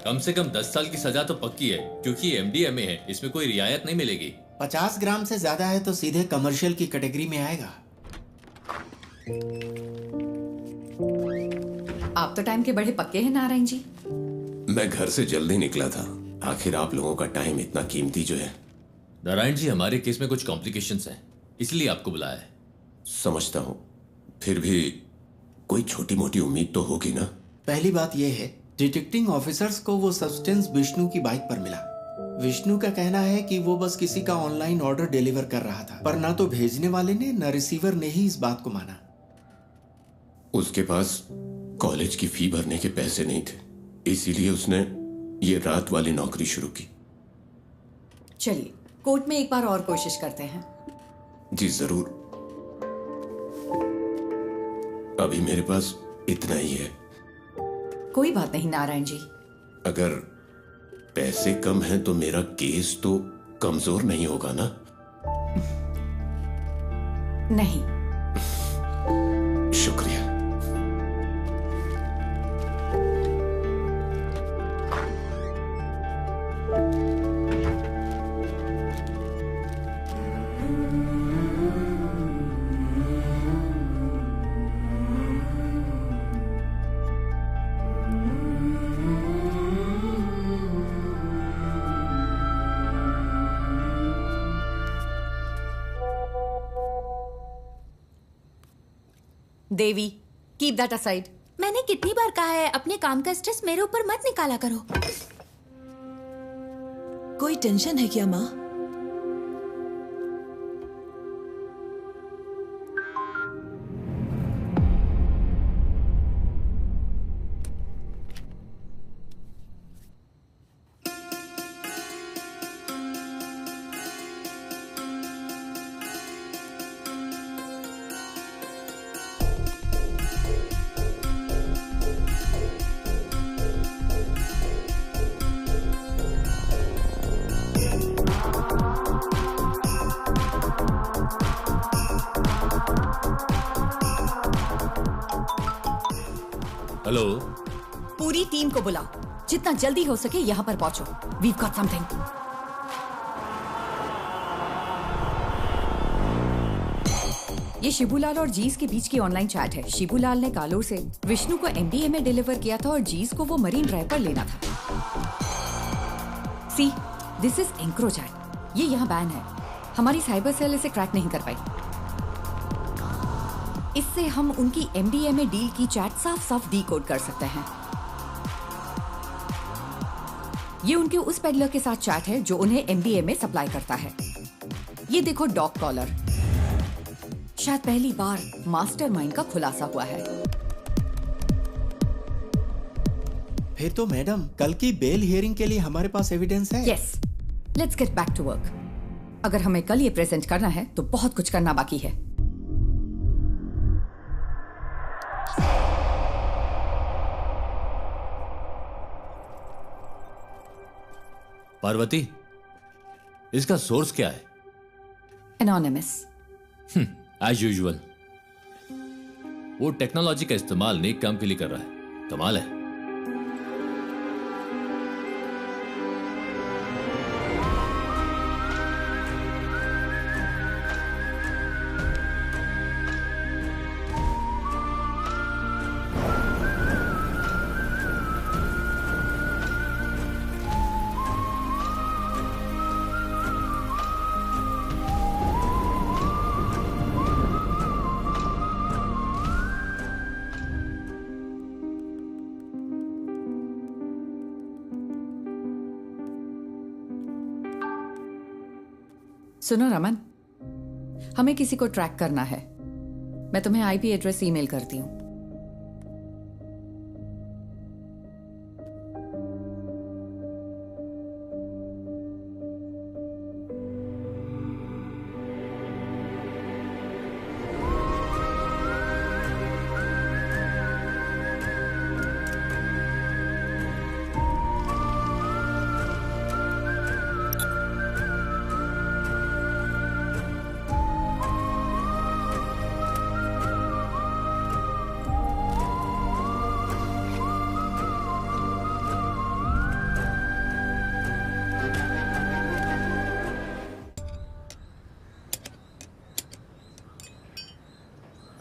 कम से कम 10 साल की सजा तो पक्की है, क्योंकि एमडीएमए है, इसमें कोई रियायत नहीं मिलेगी। 50 ग्राम से ज्यादा है तो सीधे कमर्शियल की कैटेगरी में आएगा। आप तो टाइम के बड़े पक्के हैं नारायण जी। मैं घर से जल्दी निकला था, आखिर आप लोगों का टाइम इतना कीमती जो है। नारायण जी, हमारे केस में कुछ कॉम्प्लिकेशंस हैं, इसलिए आपको बुलाया है। समझता हूं, फिर भी कोई छोटी मोटी उम्मीद तो होगी ना। पहली बात यह है, डिटेक्टिंग ऑफिसर्स को वो सब्सटेंस विष्णु की बाइक पर मिला। विष्णु का कहना है कि वो बस किसी का ऑनलाइन ऑर्डर डिलीवर कर रहा था, पर ना तो भेजने वाले ने न रिसीवर ने ही इस बात को माना। उसके पास कॉलेज की फी भरने के पैसे नहीं थे, इसीलिए उसने ये रात वाली नौकरी शुरू की। चलिए कोर्ट में एक बार और कोशिश करते हैं। जी जरूर, अभी मेरे पास इतना ही है। कोई बात नहीं नारायण जी। अगर पैसे कम हैं तो मेरा केस तो कमजोर नहीं होगा ना? नहीं। शुक्रिया। देवी, कीप दैट असाइड। मैंने कितनी बार कहा है अपने काम का स्ट्रेस मेरे ऊपर मत निकाला करो। कोई टेंशन है क्या माँ? हेलो, पूरी टीम को बुलाओ, जितना जल्दी हो सके यहाँ पर पहुंचो। We've got something. ये शिबूलाल और जीस के बीच की ऑनलाइन चैट है। शिबूलाल ने कालोर से विष्णु को एमडीए में डिलीवर किया था और जीस को वो मरीन ड्राइव पर लेना था। सी, दिस इज एंक्रोचैट। ये यहाँ बैन है। हमारी साइबर सेल इसे क्रैक नहीं कर पाई। इससे हम उनकी एमडीए में डील की चैट साफ साफ डीकोड कर सकते हैं। ये उनके उस पेडलर के साथ चैट है जो उन्हें एमडीए में सप्लाई करता है। ये देखो डॉग कॉलर। शायद पहली बार मास्टरमाइंड का खुलासा हुआ है। फिर तो मैडम, कल की बेल हियरिंग के लिए हमारे पास एविडेंस है। Yes, let's get back to work. अगर हमें कल ये प्रेजेंट करना है तो बहुत कुछ करना बाकी है। पार्वती, इसका सोर्स क्या है? एनोनिमस। As usual. वो टेक्नोलॉजी का इस्तेमाल नेक काम के लिए कर रहा है। कमाल है। सुनो रमन, हमें किसी को ट्रैक करना है। मैं तुम्हें आईपी एड्रेस ईमेल करती हूँ।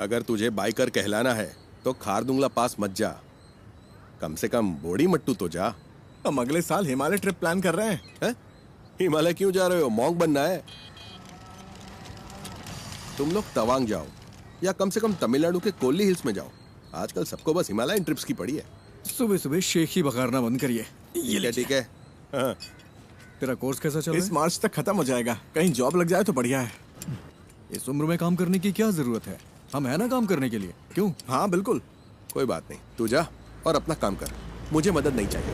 अगर तुझे बाइकर कहलाना है तो खारदुंगला पास मत जा, कम से कम बोड़ी मट्टू तो जा। हम अगले साल हिमालय ट्रिप प्लान कर रहे हैं। हिमालय क्यों जा रहे हो? मॉन्क बनना है? तुम लोग तवांग जाओ या कम से कम तमिलनाडु के कोल्ली हिल्स में जाओ। आजकल सबको बस हिमालयन ट्रिप्स की पड़ी है। सुबह सुबह शेख ही बघारना बंद करिए। ये ठीक है। हाँ। तेरा कोर्स कैसा चल रहा है? इस मार्च तक खत्म हो जाएगा। कहीं जॉब लग जाए तो बढ़िया है। इस उम्र में काम करने की क्या जरूरत है? हम है ना काम करने के लिए। क्यों? हाँ बिल्कुल। कोई बात नहीं, तू जा और अपना काम कर, मुझे मदद नहीं चाहिए।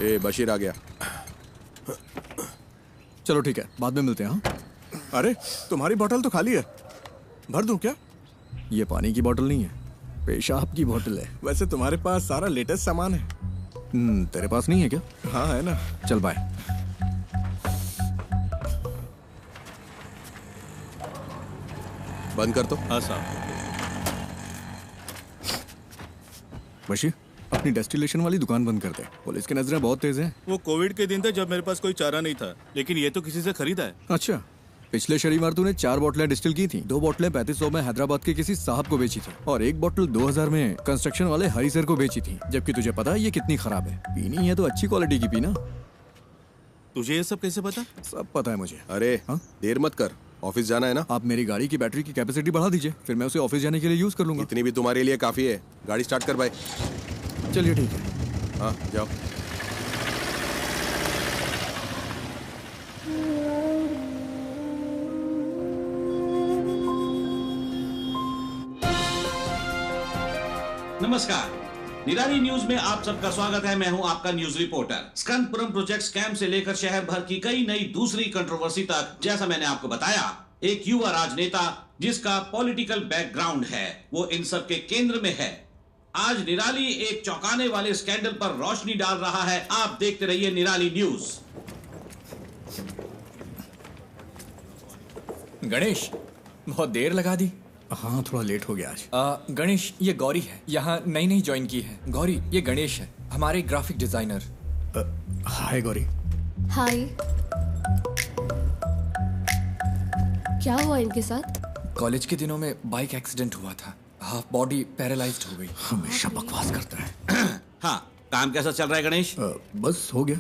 ए बशीर आ गया। चलो ठीक है, बाद में मिलते हैं। हाँ? अरे तुम्हारी बोतल तो खाली है, भर दूं क्या? ये पानी की बोतल नहीं है, पेशाब की बोतल है। वैसे तुम्हारे पास सारा लेटेस्ट सामान है। तेरे पास नहीं है क्या? हाँ है ना। चल बाय। बंद कर तो। हाँ साहब। बशीर, अपनी डेस्टिलेशन वाली दुकान बंद कर दे। पुलिस की नजरें बहुत तेज हैं। वो कोविड के दिन थे जब मेरे पास कोई चारा नहीं था, लेकिन ये तो किसी से खरीदा है। अच्छा, पिछले शनिवार तूने 4 बोतलें डिस्टिल की थी। 2 बोतलें 3500 में हैदराबाद के किसी साहब को बेची थी और 1 बोतल 2000 में कंस्ट्रक्शन वाले हरी सर को बेची थी। जबकि तुझे पता है ये कितनी खराब है। पीनी है तो अच्छी क्वालिटी की पीना। तुझे ये सब कैसे पता? सब पता है मुझे। अरे देर मत कर, ऑफिस जाना है ना। आप मेरी गाड़ी की बैटरी की कैपेसिटी बढ़ा दीजिए, फिर मैं उसे ऑफिस जाने के लिए यूज कर लूंगा। इतनी भी तुम्हारे लिए काफी है। गाड़ी स्टार्ट कर भाई। चलिए ठीक है। हाँ जाओ। नमस्कार, निराली न्यूज में आप सबका स्वागत है। मैं हूं आपका न्यूज रिपोर्टर। स्कंदपुरम प्रोजेक्ट स्कैम से लेकर शहर भर की कई नई दूसरी कंट्रोवर्सी तक, जैसा मैंने आपको बताया, एक युवा राजनेता जिसका पॉलिटिकल बैकग्राउंड है, वो इन सब के केंद्र में है। आज निराली एक चौंकाने वाले स्कैंडल पर रोशनी डाल रहा है। आप देखते रहिए निराली न्यूज। गणेश, बहुत देर लगा दी। हाँ, थोड़ा लेट हो गया आज। गणेश, ये गौरी है, यहाँ नई ज्वाइन की है। गौरी, ये गणेश है, हमारे ग्राफिक डिजाइनर। हाय गौरी। हाय। क्या हुआ इनके साथ? कॉलेज के दिनों में बाइक एक्सीडेंट हुआ था, हाफ बॉडी पैरालाइज्ड हो गई। हमेशा बकवास करता है। हाँ, काम कैसा चल रहा है गणेश? बस हो गया।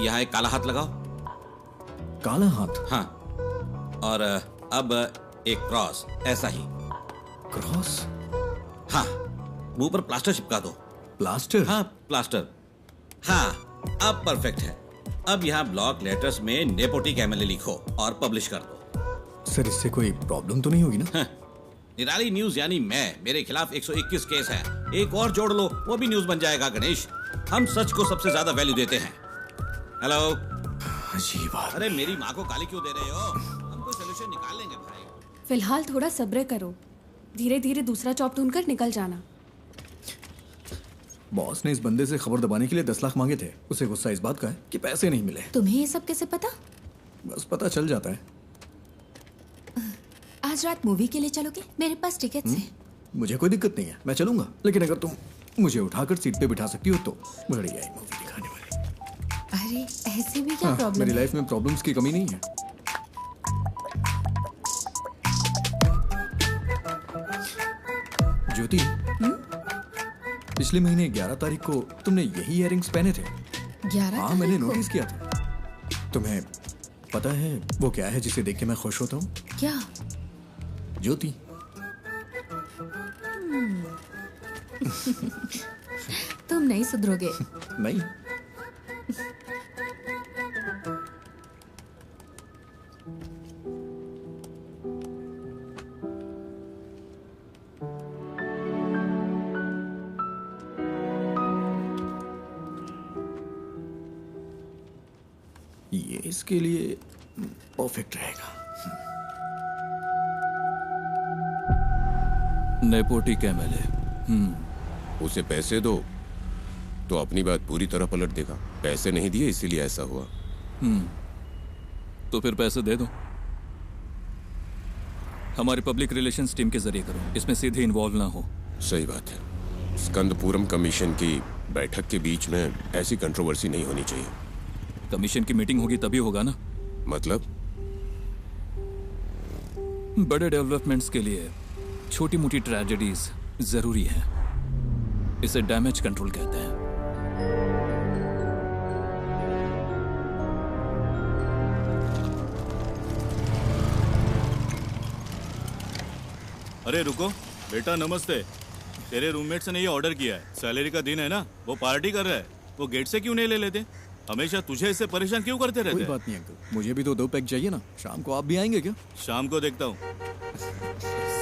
यहाँ एक काला हाथ लगाओ। काला हाथ? हाँ, और अब एक क्रॉस, ऐसा ही। क्रॉस? हाँ, मुंह पर प्लास्टर चिपका दो। प्लास्टर? हाँ, प्लास्टर। हाँ, अब परफेक्ट है। अब यहाँ ब्लॉक लेटर्स में नेपोटिक एमएलए लिखो और पब्लिश कर दो। सर, इससे कोई प्रॉब्लम तो नहीं होगी ना? हाँ, निराली न्यूज यानी मेरे खिलाफ 121 केस है। एक और जोड़ लो, वो भी न्यूज बन जाएगा। गणेश, हम सच को सबसे ज्यादा वैल्यू देते हैं। हेलो। अजीब बात। अरे मेरी माँ को गाली क्यों दे रहे हो? हम कोई सलूशन निकाल लेंगे भाई। फिलहाल थोड़ा सब्र करो, धीरे धीरे दूसरा जॉब ढूंढकर निकल जाना। बॉस ने इस बंदे से खबर दबाने के लिए 10 लाख मांगे थे। उसे गुस्सा इस बात का है कि पैसे नहीं मिले। तुम्हें ये सब कैसे पता? बस पता चल जाता है। आज रात मूवी के लिए चलोगे? मेरे पास टिकट्स हैं। मुझे कोई दिक्कत नहीं है, मैं चलूंगा। लेकिन अगर तुम मुझे उठाकर सीट पे बिठा सकती हो तो बढ़िया है मूवी दिखाने वाली। अरे ऐसे भी क्या प्रॉब्लम? मेरी लाइफ में प्रॉब्लम्स की कमी नहीं है। ज्योति, पिछले महीने 11 तारीख को तुमने यही इयररिंग्स पहने थे। 11? हाँ, मैंने नोटिस किया था। तुम्हें पता है वो क्या है जिसे देख के मैं खुश होता हूँ? क्या? ज्योति। तुम नहीं सुधरोगे। नहीं। ये इसके लिए परफेक्ट रहेगा। नेपोटिक एमएलए। उसे पैसे दो तो अपनी बात पूरी तरह पलट देगा। पैसे नहीं दिए इसीलिए ऐसा हुआ। तो फिर पैसे दे दो। हमारी पब्लिक रिलेशंस टीम के जरिए करो, इसमें सीधे इन्वॉल्व ना हो। सही बात है। स्कंदपुरम कमीशन की बैठक के बीच में ऐसी कंट्रोवर्सी नहीं होनी चाहिए। कमीशन की मीटिंग होगी तभी होगा ना। मतलब? बड़े डेवलपमेंट्स के लिए छोटी मोटी ट्रेजेडीज जरूरी है। इसे डैमेज कंट्रोल कहते हैं। अरे रुको बेटा, नमस्ते। तेरे रूममेट्स ने ये ऑर्डर किया है। सैलरी का दिन है ना, वो पार्टी कर रहा है। वो गेट से क्यों नहीं ले लेते? हमेशा तुझे इससे परेशान क्यों करते रहते? कोई बात नहीं अंकल, मुझे भी तो 2 पैक चाहिए ना। शाम को आप भी आएंगे क्या? शाम को देखता हूँ।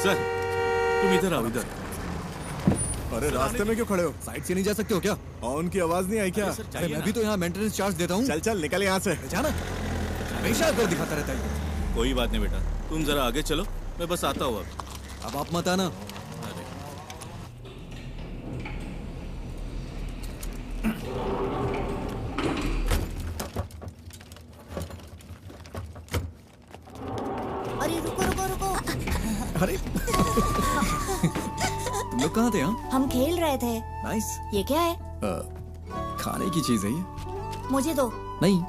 सर तुम इधर आओ, इधर। अरे रास्ते में क्यों खड़े हो? साइड से नहीं जा सकते हो क्या? हॉर्न की आवाज नहीं आई क्या? अरे मैं भी तो यहाँ मेंटेनेंस चार्ज देता हूँ। चल चल निकल यहाँ से। जाना, हमेशा कर दिखाता रहता है। कोई बात नहीं बेटा, तुम जरा आगे चलो, मैं बस आता हूँ। अब आप मत आना। अरे रुको रुको रुको। अरे लोग कहाँ थे? हम खेल रहे थे। नाइस। ये क्या है? खाने की चीज है ये। मुझे दो। नहीं।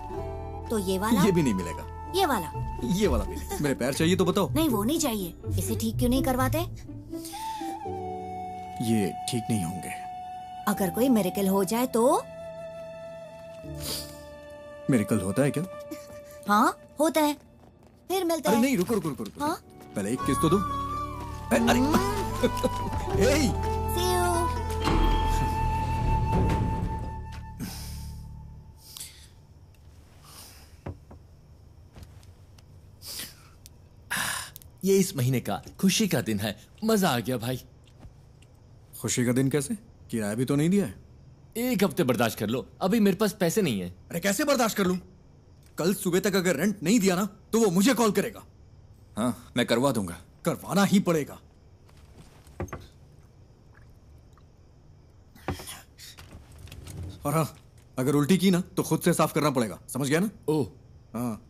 तो ये वाला? ये भी नहीं मिलेगा। ये वाला? ये वाला भी नहीं। मेरे पैर चाहिए तो बताओ। नहीं वो नहीं चाहिए। इसे ठीक क्यों नहीं करवाते? ये ठीक नहीं होंगे। अगर कोई मिरेकल हो जाए तो? मिरेकल होता है क्या? हाँ होता है। फिर मिलता है। है। नहीं रुको रुको रुको रुको। हाँ? पहले एक किस तो दो। अरे हे See you. ये इस महीने का खुशी का दिन है। मजा आ गया भाई। खुशी का दिन कैसे? किराया भी तो नहीं दिया है। 1 हफ्ते बर्दाश्त कर लो, अभी मेरे पास पैसे नहीं है। अरे कैसे बर्दाश्त कर लूं? कल सुबह तक अगर रेंट नहीं दिया ना तो वो मुझे कॉल करेगा। हाँ मैं करवा दूंगा। करवाना ही पड़ेगा। और हाँ, अगर उल्टी की ना तो खुद से साफ करना पड़ेगा, समझ गया ना? ओह हाँ।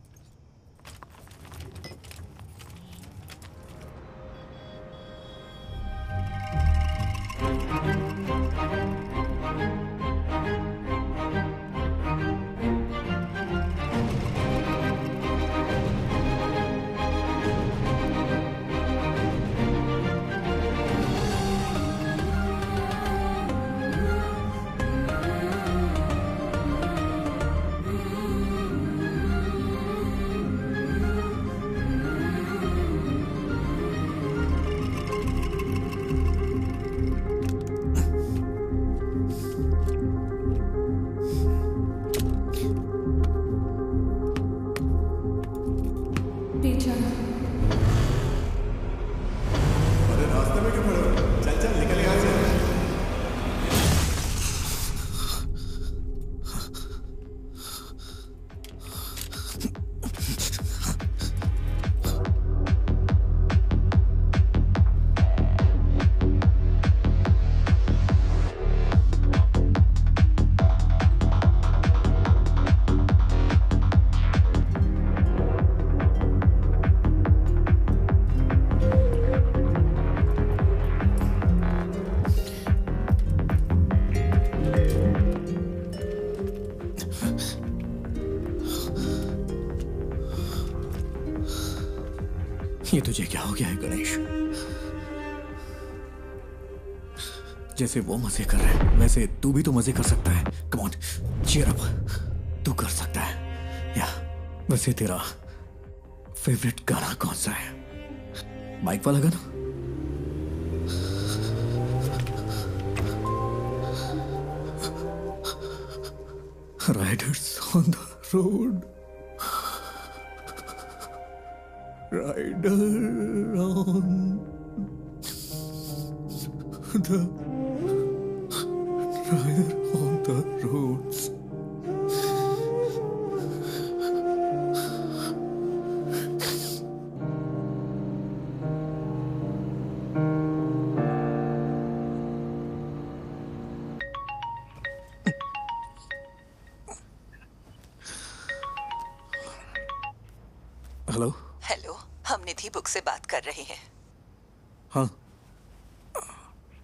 ये तुझे क्या हो गया है गणेश? जैसे वो मजे कर रहे हैं वैसे तू भी तो मजे कर सकता है। कम ऑन, चीयर अप, तू कर सकता है। या वैसे तेरा फेवरेट गाना कौन सा है? बाइक वाला गाना? Riders on the road, rider on the rider on the roads. Hello hello, हम निधि बुक से बात कर रहे हैं। हाँ।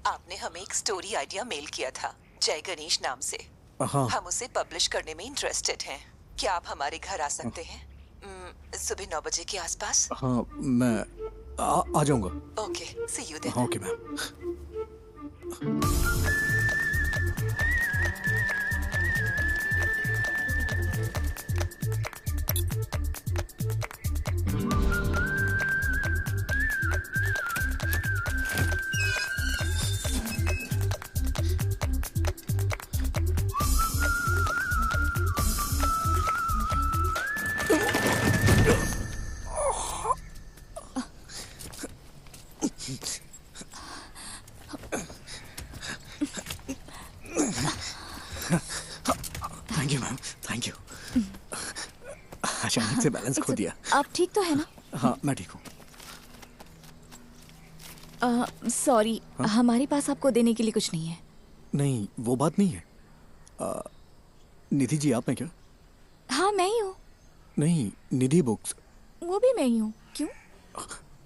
आपने हमें एक स्टोरी आइडिया मेल किया था जय गणेश नाम से। हाँ। हम उसे पब्लिश करने में इंटरेस्टेड हैं। क्या आप हमारे घर आ सकते हैं सुबह 9 बजे के आसपास? हाँ, मैं आ जाऊंगा। Okay, see you then. Okay ma'am. Thank you ma'am, thank you. अचानक से बैलेंस खो दिया। आप ठीक तो है ना? हाँ मैं ठीक हूँ। सॉरी, हमारे पास आपको देने के लिए कुछ नहीं है। नहीं वो बात नहीं है। निधि जी आप हैं क्या? हाँ मैं ही हूँ। नहीं निधि बुक्स। वो भी मैं ही हूँ। क्यों?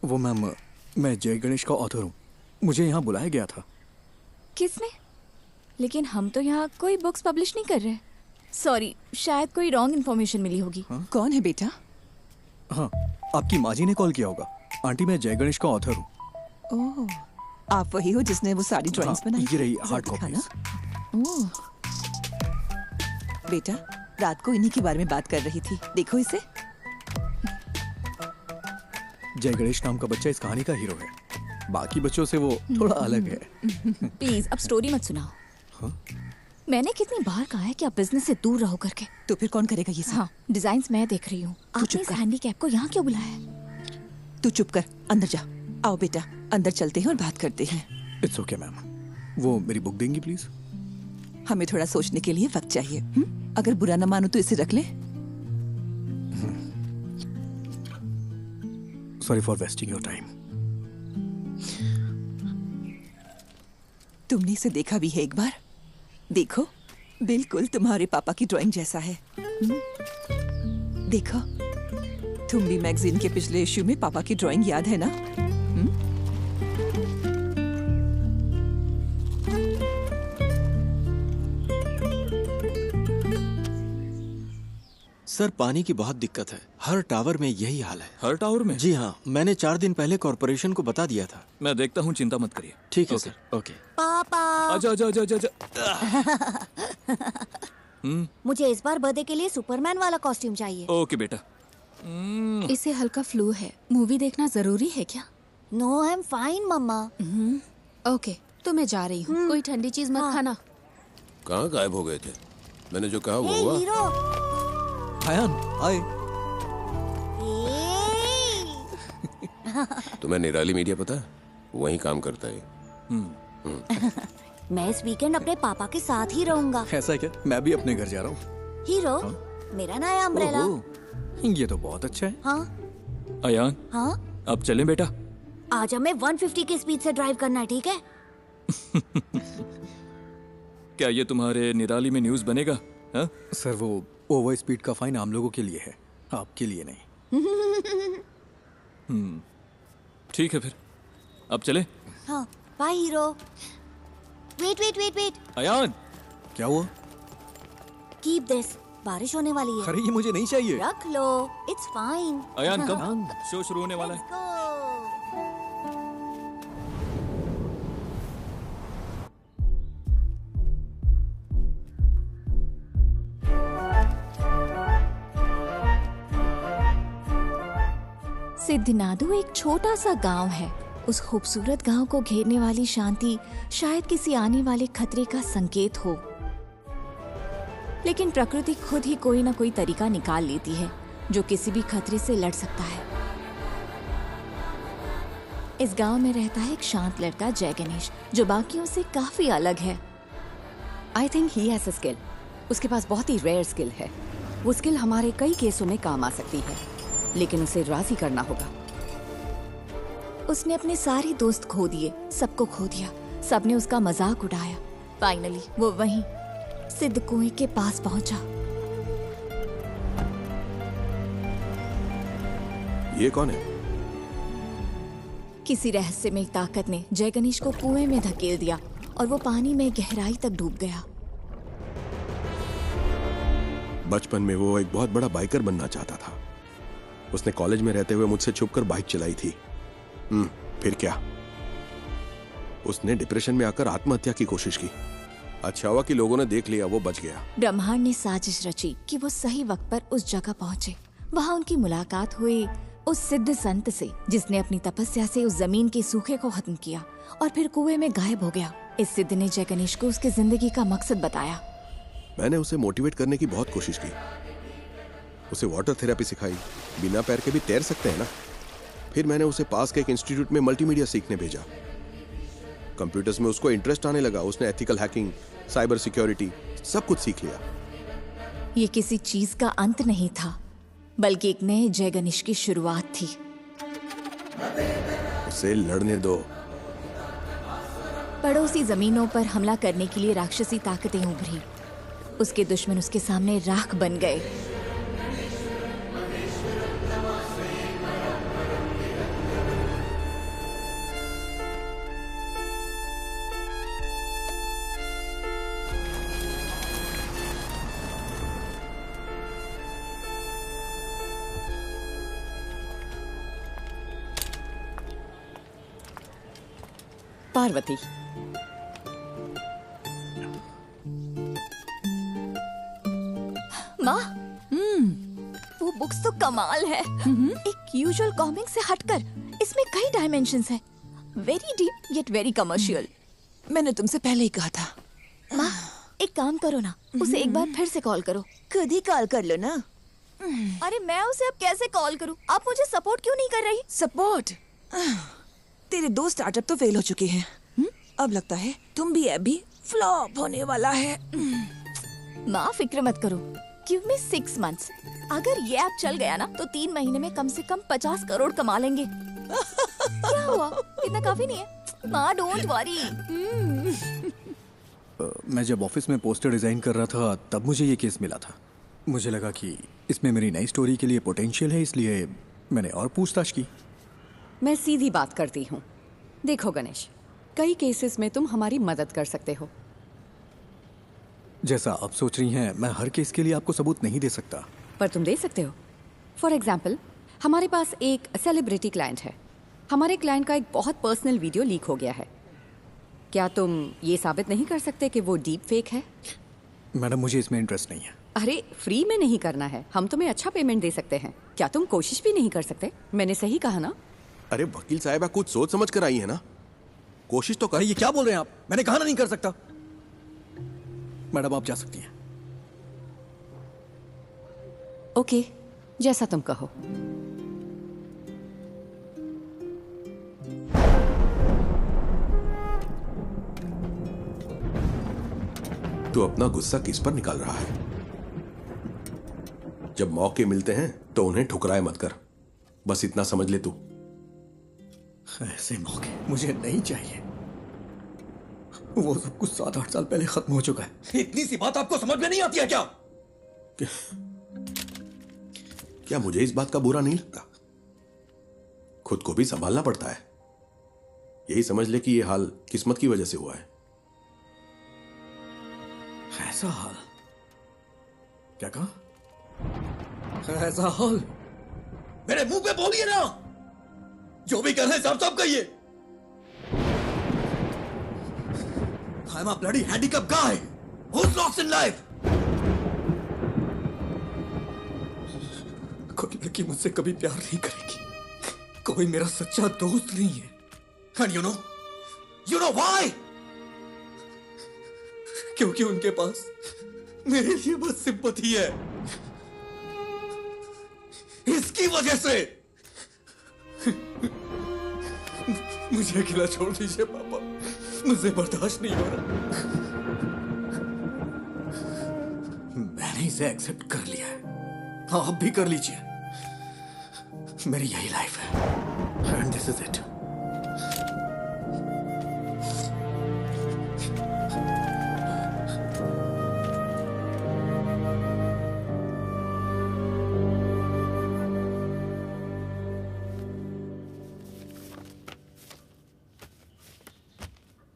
वो मैम मैं जय गणेश का ऑथर हूँ, मुझे यहाँ बुलाया गया था। किसने? लेकिन हम तो यहाँ कोई बुक्स पब्लिश नहीं कर रहे। सॉरी, शायद कोई रॉन्ग इन्फॉर्मेशन मिली होगी। कौन है बेटा? हाँ आपकी माँ जी ने कॉल किया होगा। आंटी मैं जय गणेश का ऑथर हूँ। ओह, आप वही हो जिसने वो सारी ड्राइंग्स बनाई? ये रही जरा हार्ड दिखाना। कॉपीज। ओह बेटा, रात को इन्हीं के बारे में बात कर रही थी, देखो इसे। जय गणेश नाम का बच्चा इस कहानी का हीरो है, बाकी बच्चों से वो थोड़ा अलग है। प्लीज अब स्टोरी मत सुनाओ। मैंने कितनी बार कहा है कि आप बिजनेस से दूर रहो करके। तो फिर कौन करेगा ये सब? हाँ, डिजाइन्स मैं देख रही हूँ। आपने इस हैंडीकैप को यहाँ क्यों बुलाया है? तू चुप कर, अंदर जा। आओ बेटा, अंदर चलते हैं और बात करते हैं। It's okay ma'am. वो मेरी बुक देंगी प्लीज? हमें थोड़ा सोचने के लिए वक्त चाहिए। अगर बुरा न मानो तो इसे रख ले। Sorry for wasting your time. तुमने इसे देखा भी है एक बार? देखो, बिल्कुल तुम्हारे पापा की ड्राइंग जैसा है। देखो, तुम भी मैगजीन के पिछले इश्यू में पापा की ड्राइंग याद है ना? सर पानी की बहुत दिक्कत है, हर टावर में यही हाल है। हर टावर में? जी हाँ, मैंने 4 दिन पहले कॉर्पोरेशन को बता दिया था। मैं देखता हूँ, चिंता मत करिए। ठीक है सर। ओके। पापा आजा आजा आजा आजा। मुझे इस बार बर्थडे के लिए सुपरमैन वाला कॉस्ट्यूम चाहिए। ओके बेटा। इसे हल्का फ्लू है, मूवी देखना जरूरी है क्या? No I am fine mama. Okay तो मैं जा रही हूँ। कोई ठंडी चीज मत खाना। कहाँ गायब हो गए थे? मैंने जो कहा वो हुआ। हायान, हाय। तुम्हें निराली मीडिया पता है? वहीं काम करता है। मैं इस वीकेंड अपने पापा के साथ ही रहूंगा। ऐसा है क्या? मैं भी अपने घर जा रहा हूँ। हीरो, मेरा नया अम्ब्रेला। ये तो बहुत अच्छा है। हाँ अयान, हाँ अब चलें बेटा? आज हमें 150 की स्पीड से ड्राइव करना है, ठीक है? क्या ये तुम्हारे निराली में न्यूज़ बनेगा? हा? सर वो ओवर स्पीड का फाइन आम लोगों के लिए है, आपके लिए नहीं। ठीक है फिर, अब चले? हाँ, bye hero. Wait wait wait wait. Ayaan, क्या हुआ? कीप दिस, बारिश होने वाली है। अरे ये मुझे नहीं चाहिए। रख लो, इट्स फाइन। अयान कब शो शुरू होने वाला है? सिद्धनादु एक छोटा सा गांव है। उस खूबसूरत गांव को घेरने वाली शांति शायद किसी आने वाले खतरे का संकेत हो, लेकिन प्रकृति खुद ही कोई ना कोई तरीका निकाल लेती है जो किसी भी खतरे से लड़ सकता है। इस गांव में रहता है एक शांत लड़का जय गणेश, जो बाकियों से काफी अलग है। I think he has a skill. उसके पास बहुत ही रेयर स्किल है। वो स्किल हमारे कई केसों में काम आ सकती है, लेकिन उसे राजी करना होगा। उसने अपने सारे दोस्त खो दिए, सबको खो दिया, सबने उसका मजाक उड़ाया। फाइनली वो वहीं सिद्ध कुएं के पास पहुंचा। ये कौन है? किसी रहस्यमय ताकत ने जय गणेश को कुएं में धकेल दिया और वो पानी में गहराई तक डूब गया। बचपन में वो एक बहुत बड़ा बाइकर बनना चाहता था। उसने कॉलेज में रहते हुए मुझसे छुपकर बाइक चलाई थी। फिर क्या? उसने डिप्रेशन में आकर आत्महत्या की कोशिश की। अच्छा हुआ कि लोगों ने देख लिया, वो बच गया। ब्रह्मांड ने साजिश रची कि वो सही वक्त पर उस जगह पहुंचे। वहाँ उनकी मुलाकात हुई उस सिद्ध संत से जिसने अपनी तपस्या से उस जमीन के सूखे को खत्म किया और फिर कुएं में गायब हो गया। इस सिद्ध ने जय गणेश को उसकी जिंदगी का मकसद बताया। मैंने उसे मोटिवेट करने की बहुत कोशिश की, उसे वाटर थेरेपी सिखाई। बिना पैर के भी तैर सकते हैं ना। फिर मैंने उसे पास के एक इंस्टीट्यूट में मल्टीमीडिया सीखने भेजा। कंप्यूटर्स में उसको इंटरेस्ट आने लगा। उसने एथिकल हैकिंग, साइबर सिक्योरिटी सब कुछ सीख लिया। ये किसी चीज का अंत नहीं था, बल्कि एक नए जय गणेश की शुरुआत थी। उसे लड़ने दो। पड़ोसी जमीनों पर हमला करने के लिए राक्षसी ताकतें उभरी। उसके दुश्मन उसके सामने राख बन गए। पार्वती, माँ, वो बुक्स तो कमाल है। एक यूजुअल कॉमिक से हटकर इसमें कई डायमेंशंस हैं। Very deep yet very commercial. मैंने तुमसे पहले ही कहा था। माँ, एक काम करो ना, उसे एक बार फिर से कॉल करो। खुद ही कॉल कर लो ना। अरे मैं उसे अब कैसे कॉल करूं? आप मुझे सपोर्ट क्यों नहीं कर रही? सपोर्ट? तेरे 2 स्टार्टअप तो फेल हो चुके हैं। अब लगता है तुम भी ऐप भी फ्लॉप होने वाला है। माँ फिक्र मत करो, गिव मी 6 months। अगर ये ऐप चल गया ना तो 3 महीने में कम से कम 50 करोड़ कमा लेंगे। क्या हुआ? इतना काफी नहीं है? माँ डोंट वरी। मैं जब ऑफिस में पोस्टर डिजाइन कर रहा था तब मुझे ये केस मिला था। मुझे लगा कि इसमें मेरी नई स्टोरी के लिए पोटेंशियल है, इसलिए मैंने और पूछताछ की। मैं सीधी बात करती हूँ। देखो गणेश, कई केसेस में तुम हमारी मदद कर सकते हो। जैसा आप सोच रही हैं, मैं हर केस के लिए आपको सबूत नहीं दे सकता। पर तुम दे सकते हो। फॉर एग्जाम्पल, हमारे पास एक सेलिब्रिटी क्लाइंट है। हमारे क्लाइंट का एक बहुत पर्सनल वीडियो लीक हो गया है। क्या तुम ये साबित नहीं कर सकते कि वो डीप फेक है? मैडम, मुझे इसमें इंटरेस्ट नहीं है। अरे फ्री में नहीं करना है, हम तुम्हें अच्छा पेमेंट दे सकते हैं। क्या तुम कोशिश भी नहीं कर सकते? मैंने सही कहा ना? अरे वकील साहब, कुछ सोच समझ कर आई है ना, कोशिश तो कर। ये क्या बोल रहे हैं आप? मैंने कहा ना नहीं कर सकता। मैडम आप जा सकती हैं। ओके, जैसा तुम कहो। तू अपना गुस्सा किस पर निकाल रहा है? जब मौके मिलते हैं तो उन्हें ठुकराए मत कर, बस इतना समझ ले तू। ऐसे मौके मुझे नहीं चाहिए। वो सब कुछ 7-8 साल पहले खत्म हो चुका है। इतनी सी बात आपको समझ में नहीं आती है क्या? क्या मुझे इस बात का बुरा नहीं लगता? खुद को भी संभालना पड़ता है। यही समझ ले कि ये हाल किस्मत की वजह से हुआ है। ऐसा हाल? क्या कहा? ऐसा हाल? मेरे मुंह पे बोलिए ना। जो भी कर रहे हैं साफ साफ कहिए। I'm a bloody handicapped guy who's lost in life. कोई लड़की मुझसे कभी प्यार नहीं करेगी। कोई मेरा सच्चा दोस्त नहीं है। And you know why? क्योंकि उनके पास मेरे लिए बस सिंपैथी है। इसकी वजह से मुझे अकेला छोड़ दीजिए पापा, मुझे बर्दाश्त नहीं हो रहा। मैंने इसे एक्सेप्ट कर लिया है, आप भी कर लीजिए। मेरी यही लाइफ है एंड दिस इज इट।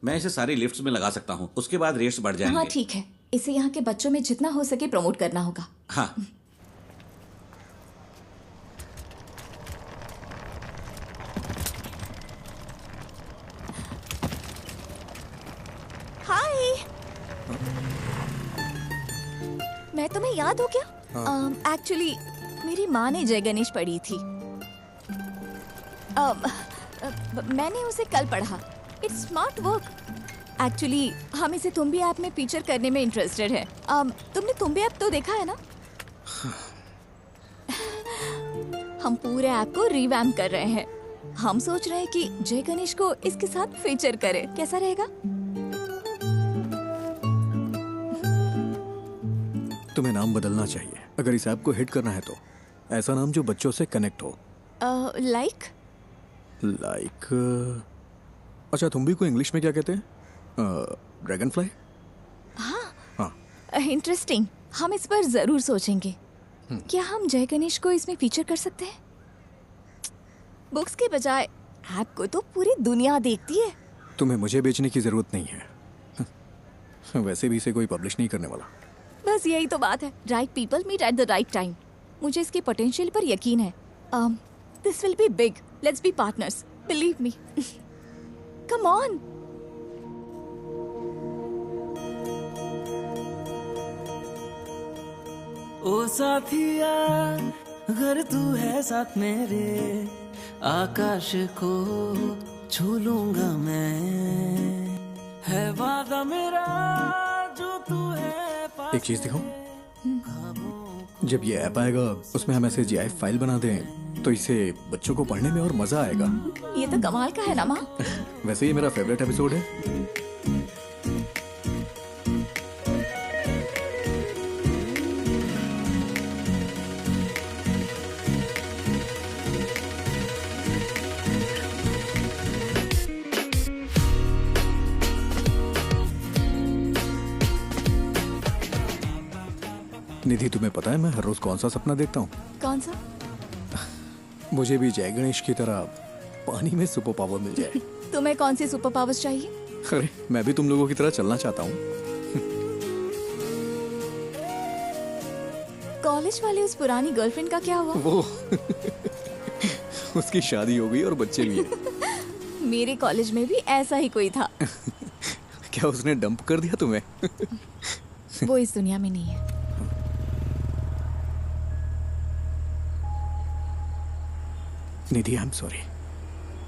मैं इसे सारी लिफ्ट्स में लगा सकता हूँ, उसके बाद रेट्स बढ़ जाएंगे। हाँ ठीक है, इसे यहाँ के बच्चों में जितना हो सके प्रमोट करना होगा। हाँ। मैं तुम्हें याद हो क्या? एक्चुअली मेरी माँ ने जय गणेश पढ़ी थी। मैंने उसे कल पढ़ा। It's smart work. एक्चुअली हम इसे तुम्बी ऐप में फीचर करने में इंटरेस्टेड है। तुमने तुम्बी ऐप तो देखा है ना? हम पूरे ऐप को रिवैम्प कर रहे हैं। हम सोच रहे हैं कि जय गणेश को इसके साथ फीचर करें। कैसा रहेगा? तुम्हें नाम बदलना चाहिए अगर इस ऐप को हिट करना है तो। ऐसा नाम जो बच्चों से कनेक्ट हो। लाइक अच्छा, तुम भी को इंग्लिश में क्या कहते हैं? Dragon fly. हाँ, इंटरेस्टिंग। हम इस पर जरूर सोचेंगे। क्या हम जय गणेश को इसमें फीचर कर सकते हैं? बुक्स के बजाय ऐप को तो पूरी दुनिया देखती है। तुम्हें मुझे बेचने की जरूरत नहीं है। वैसे भी इसे कोई पब्लिश नहीं करने वाला। बस यही तो बात है। Right people meet at the right time. मुझे इसके पोटेंशियल पर यकीन है। This will be big. Let's be partners. Believe me. Come on. ओ साथिया, अगर तू है साथ मेरे, आकाश को छू लूंगा मैं। है वादा मेरा जो तू है। एक चीज दिखाऊं? जब ये ऐप आएगा उसमें हम ऐसे GIF फाइल बना दें तो इसे बच्चों को पढ़ने में और मजा आएगा। ये तो कमाल का है ना माँ? वैसे ये मेरा फेवरेट एपिसोड है। निधि, तुम्हें पता है मैं हर रोज कौन सा सपना देखता हूँ? कौन सा? मुझे भी जय गणेश की तरह पानी में सुपर पावर मिल जाए। तुम्हें कौन सी सुपर पावर्स चाहिए? अरे मैं भी तुम लोगों की तरह चलना चाहता हूँ। कॉलेज वाले उस पुरानी गर्लफ्रेंड का क्या हुआ? वो उसकी शादी हो गई और बच्चे भी हैं। मेरे कॉलेज में भी ऐसा ही कोई था। क्या उसने डंप कर दिया तुम्हें? वो इस दुनिया में नहीं है। निधि, आई एम सॉरी।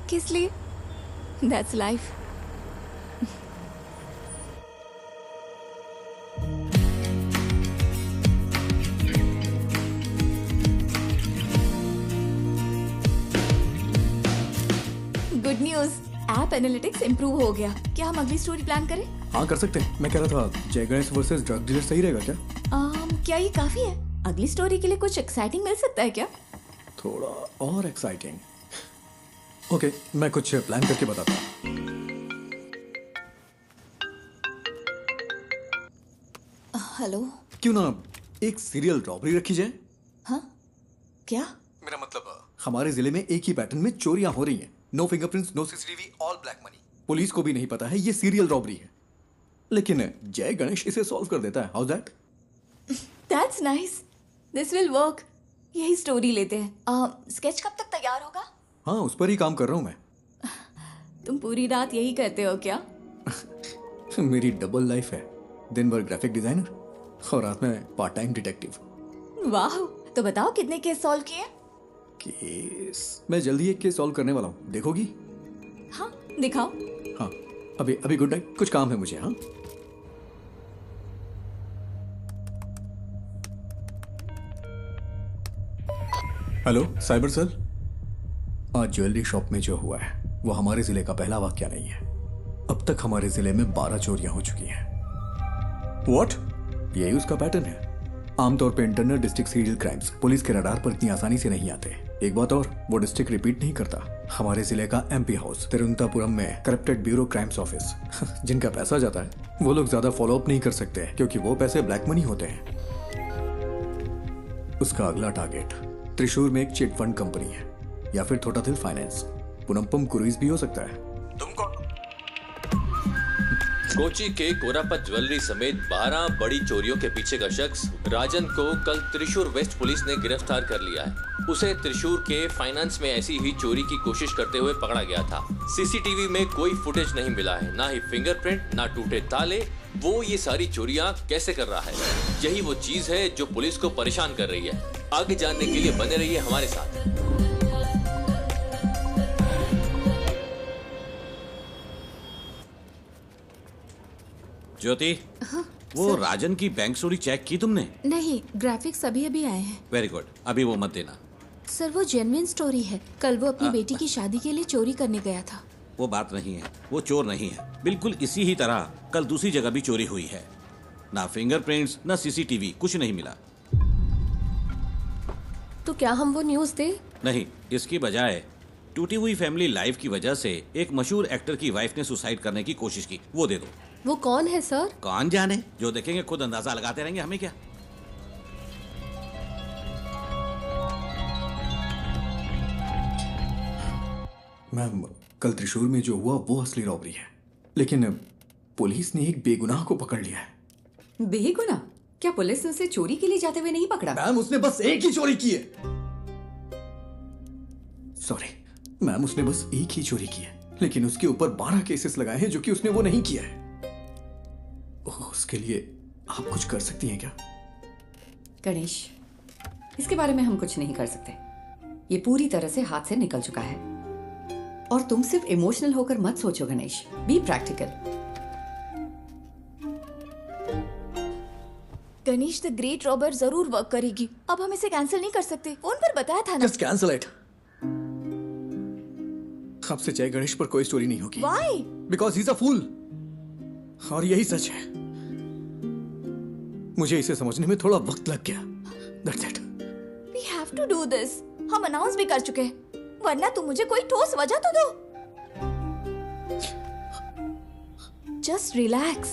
किस लिए? That's life. Good news, app analytics improve हो गया। क्या हम अगली स्टोरी प्लान करें? हाँ, कर सकते हैं। मैं कह रहा था जय गणेश वर्सेस ड्रग डीलर सही रहेगा क्या? क्या ये काफी है? अगली स्टोरी के लिए कुछ एक्साइटिंग मिल सकता है क्या? थोड़ा और एक्साइटिंग। ओके, मैं कुछ प्लान करके बताता हूँ। हेलो। क्यों ना एक सीरियल रॉबरी रखी जाए? हाँ? क्या? मेरा मतलब हमारे जिले में एक ही पैटर्न में चोरियां हो रही हैं। No fingerprints, no CCTV, all black money. Police को भी नहीं पता है ये सीरियल रॉबरी है, लेकिन जय गणेश इसे सॉल्व कर देता है। How that? That's nice. This will work. यही स्टोरी लेते हैं। स्केच कब तक तैयार होगा? हाँ, उस पर ही काम कर रहा हूँ मैं। तुम पूरी रात यही करते हो क्या? मेरी डबल लाइफ है। दिन भर ग्राफिक डिजाइनर और रात में पार्ट टाइम डिटेक्टिव। वाह, तो बताओ कितने केस सॉल्व किए? केस मैं जल्दी एक केस सॉल्व करने वाला हूँ, देखोगी? हाँ, दिखाओ। हाँ, अभी गुड नाइट, कुछ काम है मुझे। हाँ, हेलो साइबर सेल। आज ज्वेलरी शॉप में जो हुआ है वो हमारे जिले का पहला वाकया नहीं है। अब तक हमारे जिले में 12 चोरियां हो चुकी हैं। व्हाट? यही उसका पैटर्न है। आमतौर पे internal district serial crimes police के रडार पर इतनी आसानी से नहीं आते। एक बात और, वो डिस्ट्रिक्ट रिपीट नहीं करता। हमारे जिले का MP हाउस तिरुवनंतपुरम में करप्टेड ब्यूरो क्राइम्स ऑफिस, जिनका पैसा जाता है वो लोग ज्यादा फॉलो अप नहीं कर सकते क्योंकि वो पैसे ब्लैक मनी होते हैं। उसका अगला टारगेट त्रिशूर में एक चिट फंड कंपनी है या फिर थोटाथिल फाइनेंस। पुनम्पम क्रूइज भी हो सकता है। तुम कौन? कोची के कोरापत ज्वेलरी समेत 12 बड़ी चोरियों के पीछे का शख्स राजन को कल त्रिशूर वेस्ट पुलिस ने गिरफ्तार कर लिया है। उसे त्रिशूर के फाइनेंस में ऐसी ही चोरी की कोशिश करते हुए पकड़ा गया था। सीसीटीवी में कोई फुटेज नहीं मिला है, ना ही फिंगरप्रिंट, ना टूटे ताले। वो ये सारी चोरियां कैसे कर रहा है, यही वो चीज है जो पुलिस को परेशान कर रही है। आगे जानने के लिए बने रहिए हमारे साथ। ज्योति, वो राजन की बैंक चोरी चेक की तुमने? नहीं, ग्राफिक्स अभी अभी आए हैं। वेरी गुड, अभी वो मत देना। सर वो जेन्युइन स्टोरी है। कल वो अपनी बेटी की शादी के लिए चोरी करने गया था। वो बात नहीं है, वो चोर नहीं है। बिल्कुल इसी ही तरह कल दूसरी जगह भी चोरी हुई है। ना फिंगरप्रिंट्स, ना सीसीटीवी, कुछ नहीं मिला। तो क्या हम वो न्यूज़ दें? नहीं, इसकी बजाय टूटी हुई फैमिली लाइफ की वजह से एक मशहूर एक्टर की वाइफ ने सुसाइड करने की कोशिश की, वो दे दो। वो कौन है सर? कौन जाने, जो देखेंगे खुद अंदाजा लगाते रहेंगे, हमें क्या। मैम, कल त्रिशूर में जो हुआ वो असली रॉबरी है, लेकिन पुलिस ने एक बेगुनाह को पकड़ लिया है। बेगुनाह? क्या पुलिस ने उसे चोरी के लिए जाते हुए नहीं पकड़ा? मैम, उसने बस एक ही चोरी की है। सॉरी मैम, उसने बस एक ही चोरी की है, लेकिन उसके ऊपर 12 केसेस लगाए हैं जो कि उसने वो नहीं किया है। उसके लिए आप कुछ कर सकती हैं क्या? गणेश, इसके बारे में हम कुछ नहीं कर सकते। ये पूरी तरह से हाथ से निकल चुका है। और तुम सिर्फ इमोशनल होकर मत सोचो Ganesh, be practical. Ganesh the great robber जरूर वर्क करेगी। अब हम इसे कैंसिल नहीं कर सकते, फोन पर बताया था ना। Just cancel it. अब से जय गणेश पर कोई स्टोरी नहीं होगी। Why? Because he is a fool. और यही सच है। मुझे इसे समझने में थोड़ा वक्त लग गया। That's it. We have to do this. हम अनाउंस भी कर चुके हैं, वरना तुम मुझे कोई ठोस वजह तो दो। Just relax.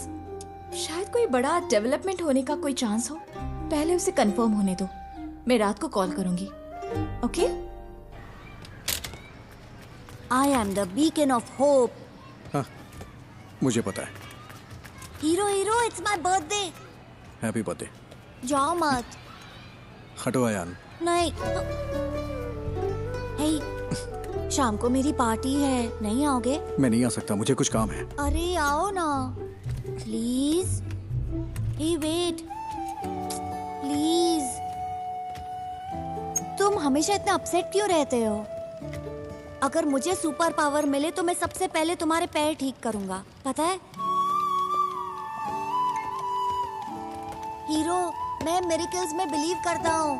शायद कोई बड़ा डेवलपमेंट होने का कोई चांस हो। पहले उसे कंफर्म होने दो। मैं रात को कॉल करूंगी। Okay? I am the beacon of hope. हाँ, मुझे पता है। Hero hero, it's my birthday. Happy birthday. जाओ मत। हटो अयान। नहीं। हे, शाम को मेरी पार्टी है, नहीं आओगे? मैं नहीं आ सकता, मुझे कुछ काम है। अरे आओ ना, प्लीज। Hey wait, please. तुम हमेशा इतना अपसेट क्यों रहते हो? अगर मुझे सुपर पावर मिले तो मैं सबसे पहले तुम्हारे पैर ठीक करूंगा, पता है? हीरो, मैं मिरेकल्स में बिलीव करता हूँ।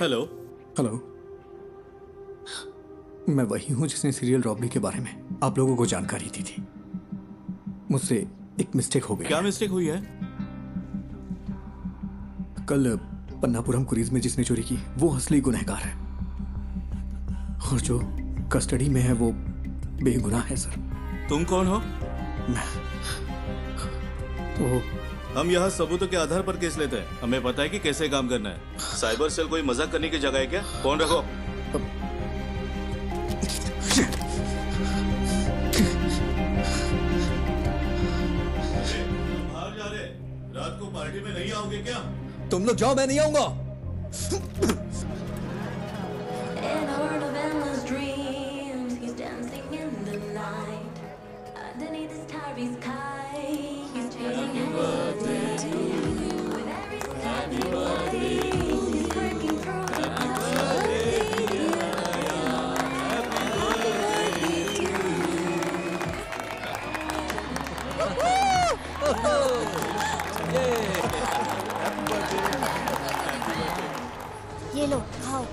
हेलो। हेलो, मैं वही हूँ जिसने सीरियल रॉबरी के बारे में आप लोगों को जानकारी दी थी। मुझसे एक मिस्टेक हो गई। क्या मिस्टेक हुई है? कल पन्नापुरम क्रूज में जिसने चोरी की वो असली गुनहगार है, और जो कस्टडी में है वो बेगुनाह है सर। तुम कौन हो? तो हम यहाँ सबूतों के आधार पर केस लेते हैं। हमें पता है कि कैसे काम करना है। साइबर सेल कोई मजाक करने की जगह है क्या? फोन रखो। बाहर जा रहे, रात को पार्टी में नहीं आओगे क्या? तुम लोग जाओ, मैं नहीं आऊंगा। ये लो, खाओ।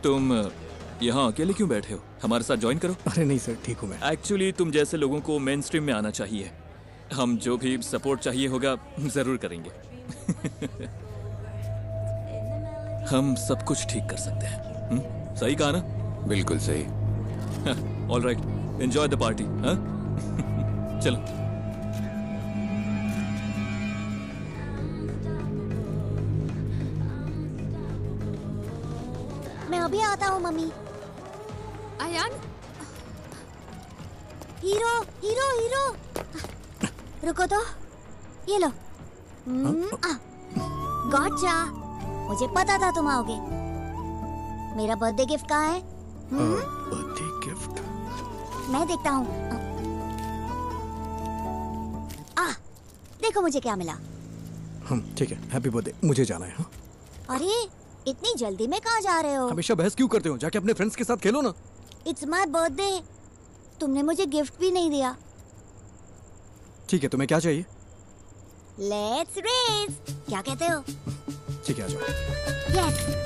तुम यहाँ अकेले क्यों बैठे हो? हमारे साथ ज्वाइन करो। अरे नहीं सर, ठीक हूँ मैं। एक्चुअली तुम जैसे लोगों को मेन स्ट्रीम में आना चाहिए। हम जो भी सपोर्ट चाहिए होगा जरूर करेंगे। हम सब कुछ ठीक कर सकते हैं। सही कहा ना? बिल्कुल सही। All right, enjoy the party. चलो। अभी आता हूँ mummy. Ayaan, hero hero hero, रुको तो, ये लो। गॉटचा, मुझे पता था तुम आओगे। मेरा बर्थडे गिफ्ट कहाँ है? बर्थडे गिफ्ट मैं देखता हूँ। देखो मुझे क्या मिला। ठीक है, हैप्पी बर्थडे। मुझे जाना है। हाँ? अरे इतनी जल्दी में कहाँ जा रहे हो? हमेशा बहस क्यों करते हो? जाके अपने फ्रेंड्स के साथ खेलो ना। इट्स माय बर्थडे, तुमने मुझे गिफ्ट भी नहीं दिया। ठीक है, तुम्हें क्या चाहिए? लेट्स रेस, क्या कहते हो? ठीक है, आ जाओ। Yes.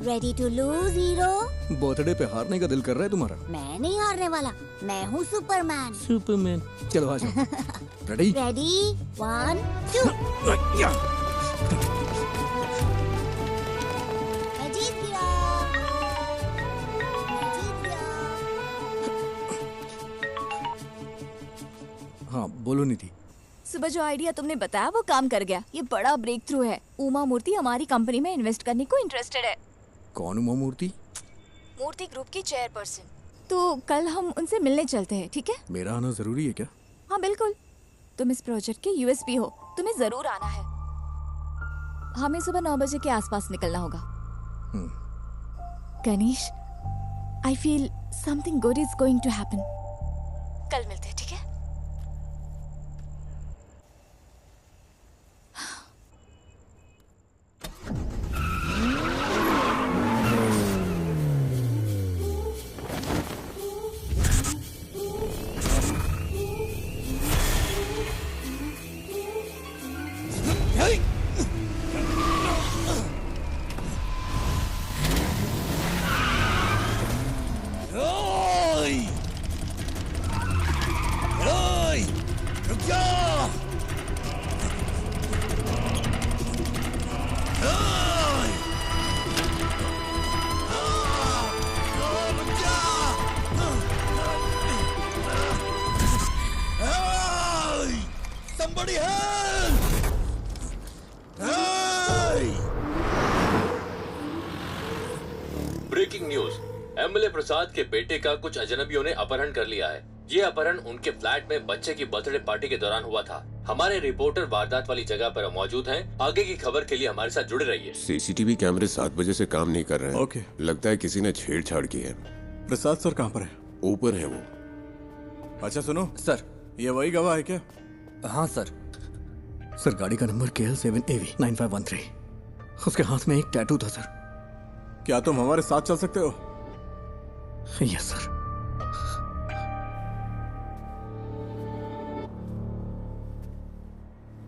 Ready to lose hero? Birthday पे हारने का दिल कर रहा है तुम्हारा? मैं नहीं हारने वाला, मैं हूँ सुपरमैन। सुपरमैन, चलो आ जाओ। रेडी? रेडी, 1 2। मैं जीत गया। हाँ बोलो निधि। सुबह जो आइडिया तुमने बताया वो काम कर गया। ये बड़ा ब्रेक थ्रू है। उमा मूर्ति हमारी कंपनी में इन्वेस्ट करने को इंटरेस्टेड है। कौन उमा मूर्ति? मूर्ति ग्रुप की चेयरपर्सन। तो कल हम उनसे मिलने चलते हैं, ठीक है? मेरा आना जरूरी है क्या? हाँ बिल्कुल, तुम इस प्रोजेक्ट के यूएसपी हो, तुम्हें जरूर आना है। हमें सुबह 9 बजे के आसपास निकलना होगा। Ganesh, I feel something good is going to happen. कल मिलते हैं, ठीक है? ब्रेकिंग न्यूज, एमएलए प्रसाद के बेटे का कुछ अजनबियों ने अपहरण कर लिया है। ये अपहरण उनके फ्लैट में बच्चे की बर्थडे पार्टी के दौरान हुआ था। हमारे रिपोर्टर वारदात वाली जगह पर मौजूद हैं। आगे की खबर के लिए हमारे साथ जुड़े रहिए। सीसीटीवी कैमरे 7 बजे से काम नहीं कर रहे हैं। ओके। लगता है किसी ने छेड़छाड़ की है। प्रसाद सर कहाँ पर है? ऊपर है वो। अच्छा सुनो सर, ये वही गवाह है क्या? हाँ सर। सर गाड़ी का नंबर KL7AV 9513। उसके हाथ में एक टैटू था सर। क्या तुम हमारे साथ चल सकते हो? Yes sir.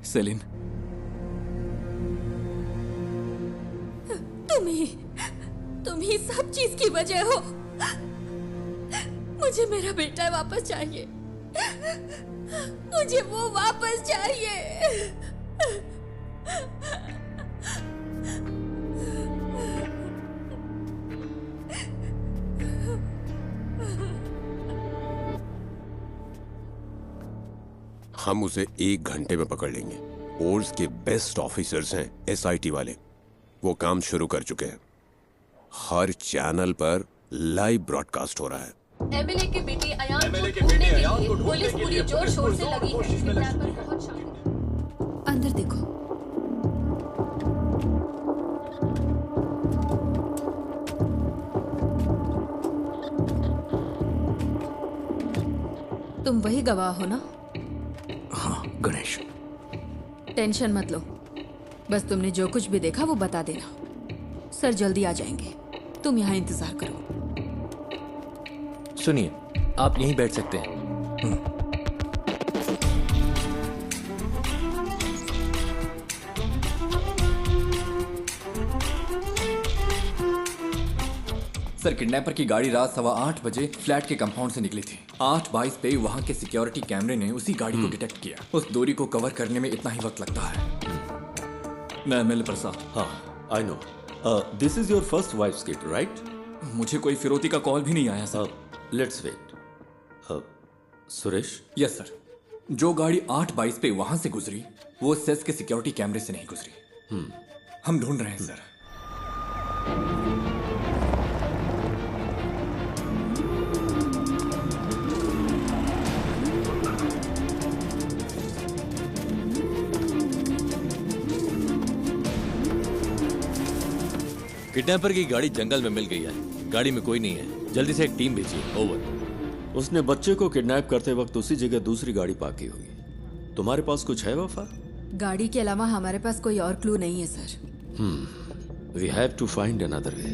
सेलिन, तुम ही सब चीज की वजह हो। मुझे मेरा बेटा वापस चाहिए। मुझे वो वापस चाहिए। हम उसे 1 घंटे में पकड़ लेंगे। ओर्स के बेस्ट ऑफिसर्स हैं SIT वाले। वो काम शुरू कर चुके हैं। हर चैनल पर लाइव ब्रॉडकास्ट हो रहा है। एमएलए के बेटे अयान को ढूंढने के लिए पुलिस पूरी जोर शोर से लगी है। अंदर देखो। तुम वही गवाह हो ना? हाँ गणेश। टेंशन मत लो, बस तुमने जो कुछ भी देखा वो बता देना। सर जल्दी आ जाएंगे, तुम यहाँ इंतजार करो। सुनिए, आप यहीं बैठ सकते हैं। सर, किडनैपर की गाड़ी रात 8:15 बजे फ्लैट के कंपाउंड से निकली थी। 8:22 पे वहां के सिक्योरिटी कैमरे ने उसी गाड़ी को डिटेक्ट किया। उस दूरी को कवर करने में इतना ही वक्त लगता है। मैं एमएलए प्रसाद। हाँ, I know. This is your first wife's kid, right? मुझे कोई फिरौती का कॉल भी नहीं आया sir. Let's wait. Suresh? Yes sir. जो गाड़ी 8:22 पे वहां से गुजरी वो सेस के सिक्योरिटी कैमरे से नहीं गुजरी। हम ढूंढ रहे हैं सर। किडनैपर की गाड़ी जंगल में मिल गई है। गाड़ी में कोई नहीं है। जल्दी से एक टीम भेजिए। ओवर। उसने बच्चे को किडनैप करते वक्त उसी जगह दूसरी गाड़ी पार्क की होगी। तुम्हारे पास कुछ है वफा? गाड़ी के अलावा हमारे पास कोई और क्लू नहीं है sir. We have to find another way.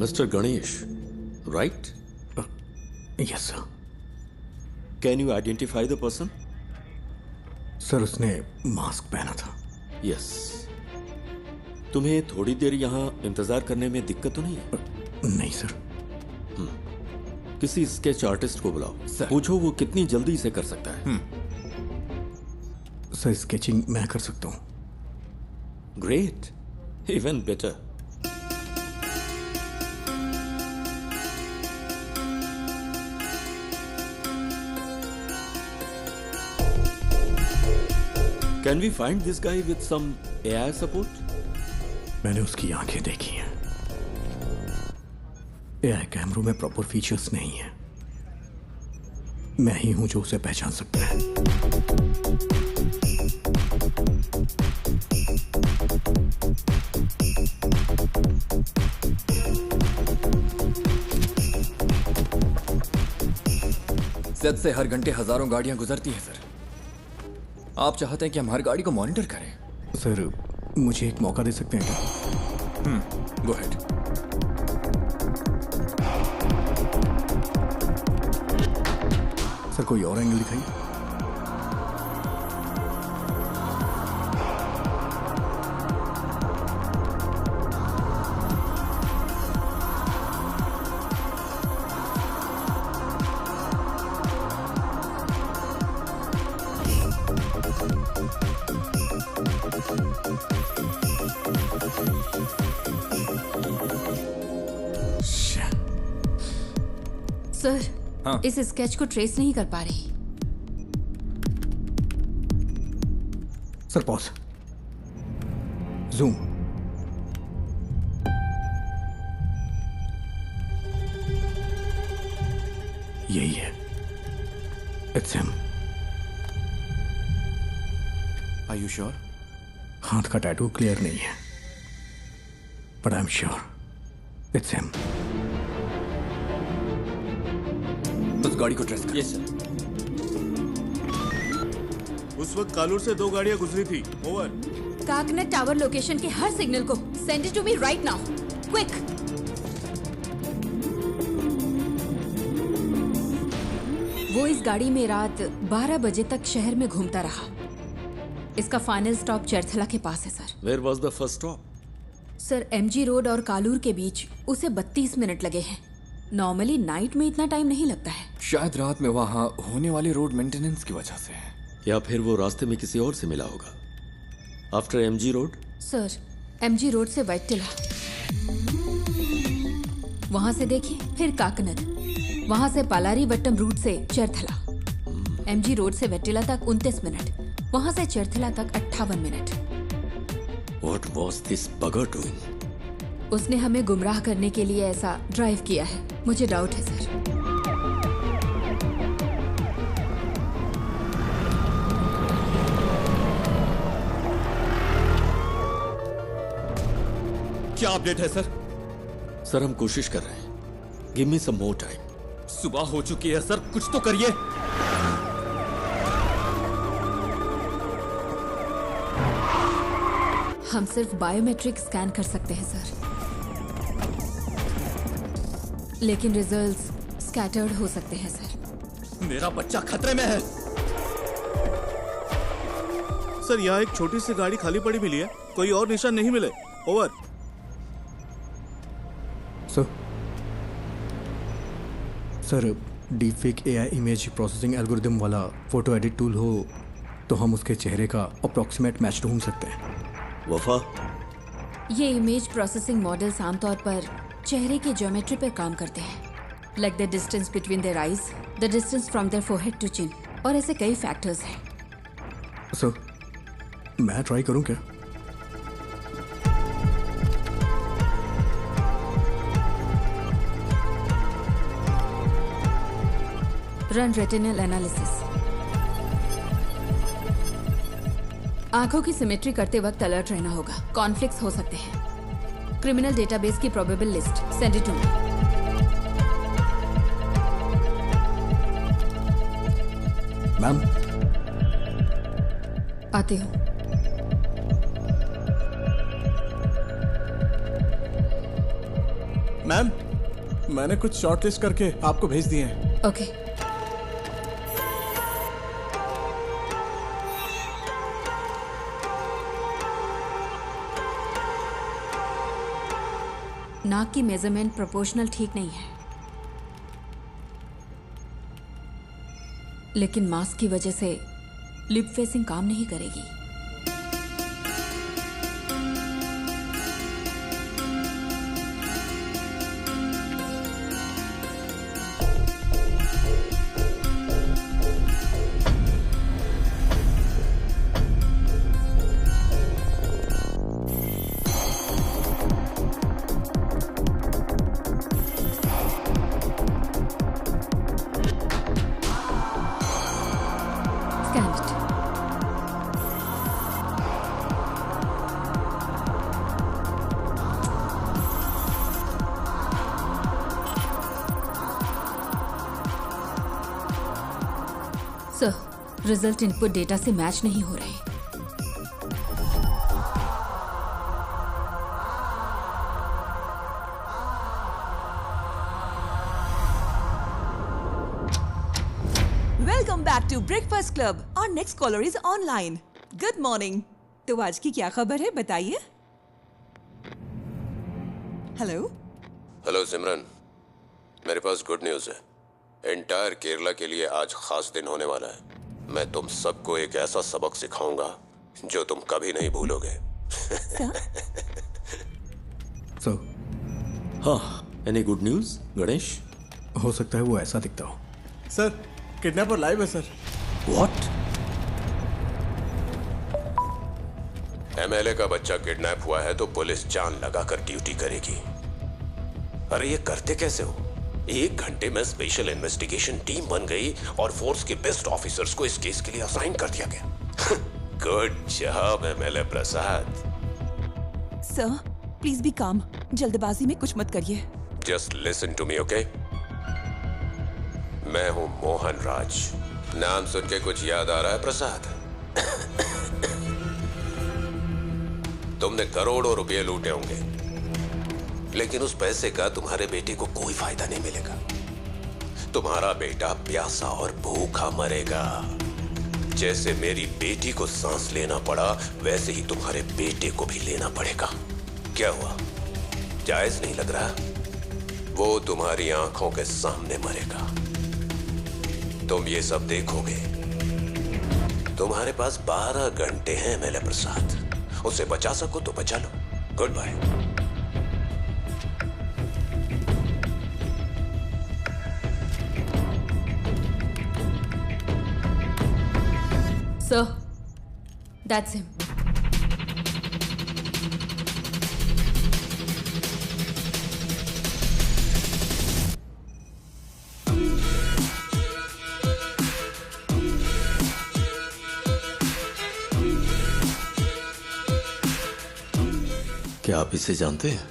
Mister Ganesh, right? Yes sir. Can you identify the person? Sir उसने मास्क पहना था। यस। तुम्हें थोड़ी देर यहाँ इंतजार करने में दिक्कत तो नहीं है? नहीं सर। किसी स्केच आर्टिस्ट को बुलाओ। पूछो वो कितनी जल्दी इसे कर सकता है। सर स्केचिंग मैं कर सकता हूँ। Great, even better. Can we find this guy with some AI support? मैंने उसकी आंखें देखी हैं। AI कैमरों में प्रॉपर फीचर्स नहीं है। मैं ही हूं जो उसे पहचान सकता है। सेट से हर घंटे हजारों गाड़ियां गुजरती हैं सर। आप चाहते हैं कि हम हर गाड़ी को मॉनिटर करें? सर मुझे एक मौका दे सकते हैं क्या? Go ahead. सर कोई और एंगल दिखाइए। सर इस स्केच को ट्रेस नहीं कर पा रही। Sir pause. जूम। यही है। It's him. Are you sure? हाथ का टैटू क्लियर नहीं है, but I am sure it's him. उस गाड़ी को ट्रेस करो। Yes sir. उस वक्त कालूर से 2 गाड़ियां गुजरी थी। ओवर। काकनेट टावर लोकेशन के हर सिग्नल को send it to me right now, quick. वो इस गाड़ी में रात 12 बजे तक शहर में घूमता रहा। इसका फाइनल स्टॉप चरथला के पास है sir. Where was the first stop? Sir MG road और कालूर के बीच उसे 32 मिनट लगे हैं। नॉर्मली नाइट में इतना टाइम नहीं लगता है। शायद रात में वहां होने वाले रोड मेंटेनेंस की वजह से है, या फिर वो रास्ते में किसी और से मिला होगा। After MG road? Sir MG road से वैट्टिला, वहां से देखिए, फिर काकनद, वहां से पालारी वट्टम रूट से चरथला। MG रोड से वैट्टिला तक 29 मिनट, वहां से चरथला तक 58 minute. What was this bugger doing? उसने हमें गुमराह करने के लिए ऐसा ड्राइव किया है। मुझे डाउट है सर। क्या अपडेट है सर? सर हम कोशिश कर रहे हैं। गिव मी सम मोर टाइम। सुबह हो चुकी है सर, कुछ तो करिए। हम सिर्फ बायोमेट्रिक स्कैन कर सकते हैं सर, लेकिन रिजल्ट्स स्कैटर्ड हो सकते हैं सर। मेरा बच्चा खतरे में है। सर यहाँ एक छोटी सी गाड़ी खाली पड़ी मिली है, कोई और निशान नहीं मिले। Over. Sir deepfake AI image processing algorithm वाला फोटो एडिट टूल हो तो हम उसके चेहरे का अप्रॉक्सीमेट मैच ढूंढ सकते हैं। वफा, ये इमेज प्रोसेसिंग मॉडल्स आमतौर पर चेहरे की ज्योमेट्री पर काम करते हैं, like the distance between their eyes, the distance from their forehead to chin, और ऐसे कई फैक्टर्स हैं। सर, मैं ट्राई करूं क्या? Run retinal analysis. आंखों की सिमेट्री करते वक्त अलर्ट रहना होगा, कॉन्फ्लिक्ट्स हो सकते हैं। क्रिमिनल डेटाबेस की probable list send it to me. Ma'am, आती हूँ। मैम, मैंने कुछ शॉर्टलिस्ट करके आपको भेज दिए हैं। ओके। नाक की मेजरमेंट प्रोपोर्शनल ठीक नहीं है, लेकिन मास्क की वजह से लिप फेसिंग काम नहीं करेगी। सर, रिजल्ट इनपुट डेटा से मैच नहीं हो रहे। Welcome back to breakfast club. और next caller is online. Good morning. तो आज की क्या खबर है, बताइए। हेलो। हेलो सिमरन, मेरे पास गुड न्यूज़ है। एंटायर केरला के लिए आज खास दिन होने वाला है। मैं तुम सबको एक ऐसा सबक सिखाऊंगा जो तुम कभी नहीं भूलोगे। सो, हाँ, एनी गुड न्यूज़ गणेश? हो सकता है वो ऐसा दिखता हो। सर, किडनैपर लाइव है सर। व्हाट? एमएलए का बच्चा किडनैप हुआ है तो पुलिस जान लगाकर ड्यूटी करेगी। अरे ये करते कैसे हो? 1 घंटे में स्पेशल इन्वेस्टिगेशन टीम बन गई और फोर्स के बेस्ट ऑफिसर्स को इस केस के लिए असाइन कर दिया गया। Good job MLA Prasad. Sir, please be calm. जल्दबाजी में कुछ मत करिए। Just listen to me, okay? मैं हूं मोहन राज। नाम सुन के कुछ याद आ रहा है प्रसाद? तुमने करोड़ों रुपए लूटे होंगे, लेकिन उस पैसे का तुम्हारे बेटे को कोई फायदा नहीं मिलेगा। तुम्हारा बेटा प्यासा और भूखा मरेगा। जैसे मेरी बेटी को सांस लेना पड़ा, वैसे ही तुम्हारे बेटे को भी लेना पड़ेगा। क्या हुआ, जायज नहीं लग रहा? वो तुम्हारी आंखों के सामने मरेगा, तुम ये सब देखोगे। तुम्हारे पास 12 घंटे हैं एमएलए प्रसाद। उसे बचा सको तो बचा लो। Goodbye. Sir, that's him. क्या आप इसे जानते हैं?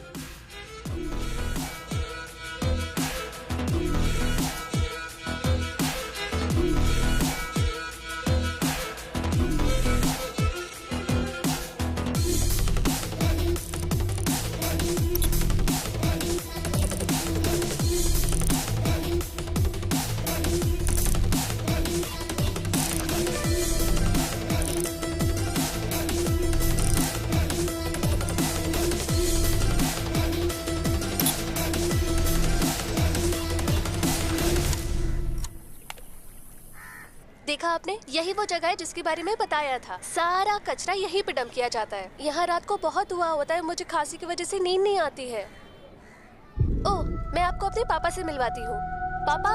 देखा आपने, यही वो जगह है जिसके बारे में बताया था। सारा कचरा यहीं पे डंप किया जाता है। यहाँ रात को बहुत धुआं होता है, मुझे खांसी की वजह से नींद नहीं आती है। ओह, मैं आपको अपने पापा से मिलवाती हूँ। पापा,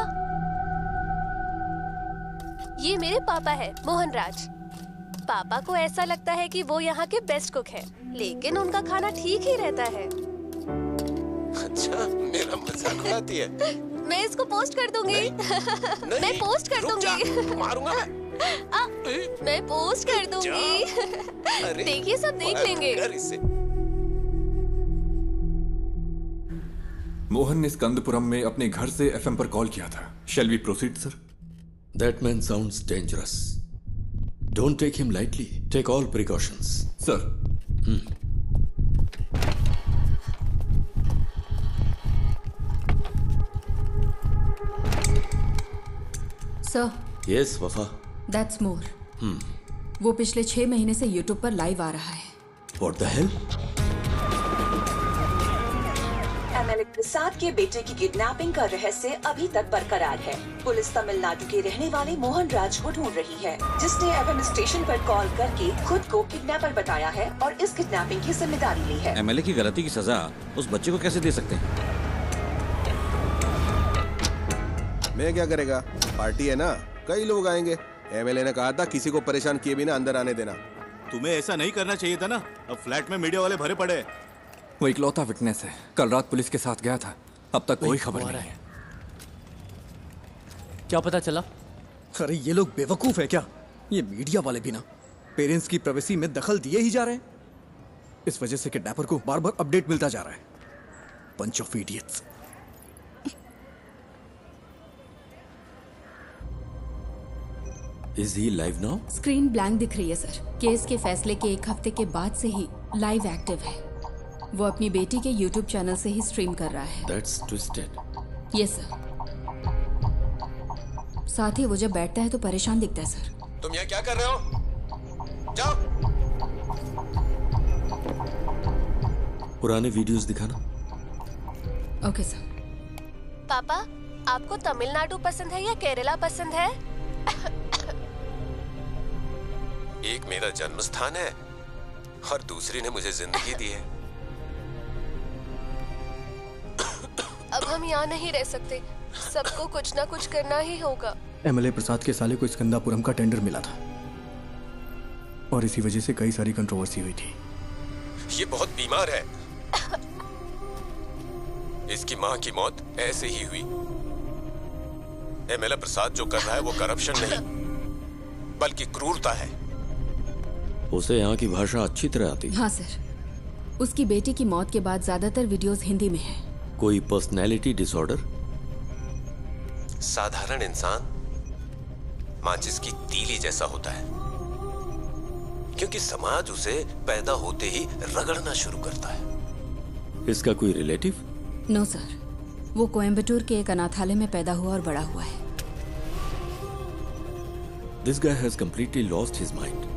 ये मेरे पापा है, मोहन राज। पापा को ऐसा लगता है कि वो यहाँ के बेस्ट कुक हैं, लेकिन उनका खाना ठीक ही रहता है। अच्छा, मेरा मजाक उड़ाती है। मैं इसको पोस्ट कर दूंगी। मैं पोस्ट कर दूंगी। मारूंगा मैं पोस्ट कर दूंगी। देखिए, सब देख लेंगे। मोहन ने स्कंदपुरम में अपने घर से एफएम पर कॉल किया था। Shall we proceed sir? That man sounds dangerous. Don't take him lightly. Take all precautions. Sir. Sir. Yes, Wafa. That's more. वो पिछले 6 महीने से YouTube पर लाइव आ रहा है। What the hell? एमएलए प्रसाद के बेटे की किडनैपिंग का रहस्य अभी तक बरकरार है। पुलिस तमिलनाडु के रहने वाले मोहन राज को ढूंढ रही है, जिसने एफएम स्टेशन पर कॉल करके खुद को किडनैपर बताया है और इस किडनैपिंग की जिम्मेदारी ली है। एमएलए की गलती की सजा उस बच्चे को कैसे दे सकते हैं? मैं क्या करेगा, पार्टी है ना, कई लोग आएंगे। एमएलए ने कहा था किसी को परेशान किए बिना अंदर आने देना। तुम्हें ऐसा नहीं करना चाहिए था ना। अब फ्लैट में मीडिया वाले भरे पड़े। वो इकलौता विटनेस है, कल रात पुलिस के साथ गया था, अब तक कोई खबर नहीं है। क्या पता चला? अरे ये लोग बेवकूफ है क्या? ये मीडिया वाले भी ना पेरेंट्स की प्राइवेसी में दखल दिए ही जा रहे हैं। इस वजह से किडनैपर को बार बार अपडेट मिलता जा रहा है। Bunch of idiots. Is he live now? Screen blank दिख रही है सर। केस के फैसले के 1 हफ्ते के बाद से ही लाइव एक्टिव है। वो अपनी बेटी के YouTube चैनल से ही स्ट्रीम कर रहा है। That's twisted. Yes sir. साथ ही वो जब बैठता है तो परेशान दिखता है सर। तुम यहाँ क्या कर रहे हो? जाओ। पुराने वीडियोस दिखाना। Okay sir. पापा, आपको तमिलनाडु पसंद है या केरला पसंद है? एक मेरा जन्म स्थान है और दूसरी ने मुझे जिंदगी दी है। अब हम यहाँ नहीं रह सकते, सबको कुछ ना कुछ करना ही होगा। एमएलए प्रसाद के साले को स्कंदापुरम का टेंडर मिला था और इसी वजह से कई सारी कंट्रोवर्सी हुई थी। ये बहुत बीमार है। इसकी माँ की मौत ऐसे ही हुई। एमएलए प्रसाद जो कर रहा है वो करप्शन नहीं बल्कि क्रूरता है। उसे यहाँ की भाषा अच्छी तरह आती है। हाँ सर। उसकी बेटी की मौत के बाद ज्यादातर वीडियोस हिंदी में हैं। कोई पर्सनैलिटी डिसऑर्डर? साधारण इंसान माचिस की तीली जैसा होता है, क्योंकि समाज उसे पैदा होते ही रगड़ना शुरू करता है। इसका कोई रिलेटिव? नो सर, वो कोयम्बटूर के एक अनाथालय में पैदा हुआ और बड़ा हुआ है। This guy has completely lost his mind.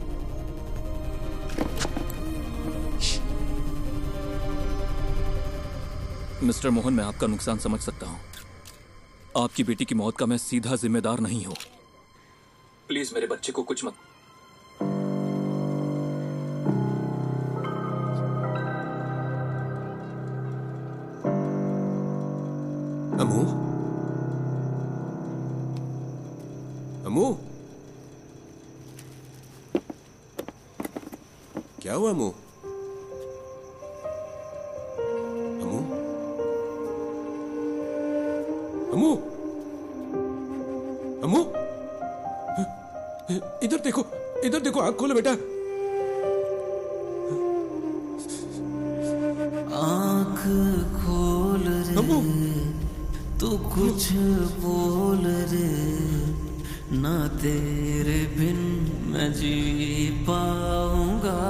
Mister Mohan, मैं आपका नुकसान समझ सकता हूं। आपकी बेटी की मौत का मैं सीधा जिम्मेदार नहीं हूं। प्लीज मेरे बच्चे को कुछ मत। अमू, अमू, क्या हुआ अमू? अमू, अमू, अमू, इधर देखो, इधर देखो, आंख खोलो बेटा। आंख खोल रे, तू कुछ बोल रे, ना तेरे बिन मैं जी पाऊंगा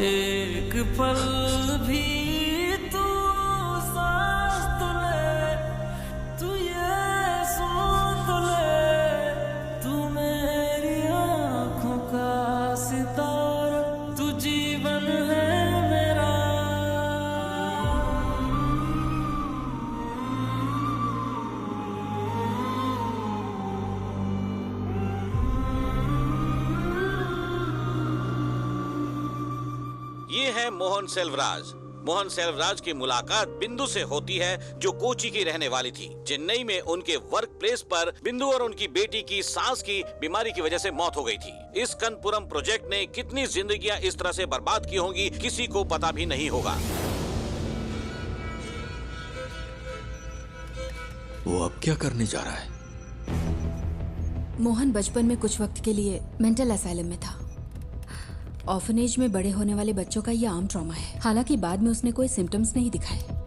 एक पल भी। तू सांस तो ले, तू ये सुन तो ले, तू मेरी आंखों का सितारा, तू जीवन है मेरा। ये है मोहन सेल्वराज। मोहन सेल्वराज की मुलाकात बिंदु से होती है, जो कोची की रहने वाली थी। चेन्नई में उनके वर्क प्लेस पर बिंदु और उनकी बेटी की सांस की बीमारी की वजह से मौत हो गई थी। इस कनपुरम प्रोजेक्ट ने कितनी जिंदगियां इस तरह से बर्बाद की होंगी, किसी को पता भी नहीं होगा। वो अब क्या करने जा रहा है? मोहन बचपन में कुछ वक्त के लिए मेंटल असाइलम में था। ऑर्फनेज में बड़े होने वाले बच्चों का यह आम ट्रॉमा है। हालांकि बाद में उसने कोई सिम्टम्स नहीं दिखाए।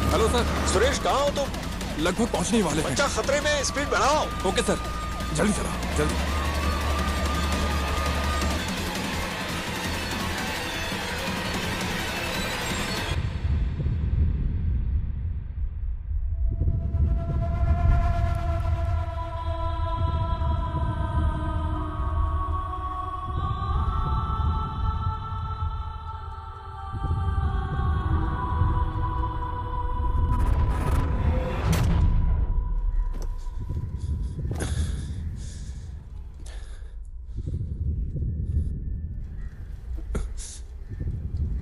Hello sir. सुरेश, कहाँ हो तुम? लगभग पहुंचने वाले हैं। बच्चा खतरे में, स्पीड बढ़ाओ। ओके सर, जल्दी चलाओ, जल्दी।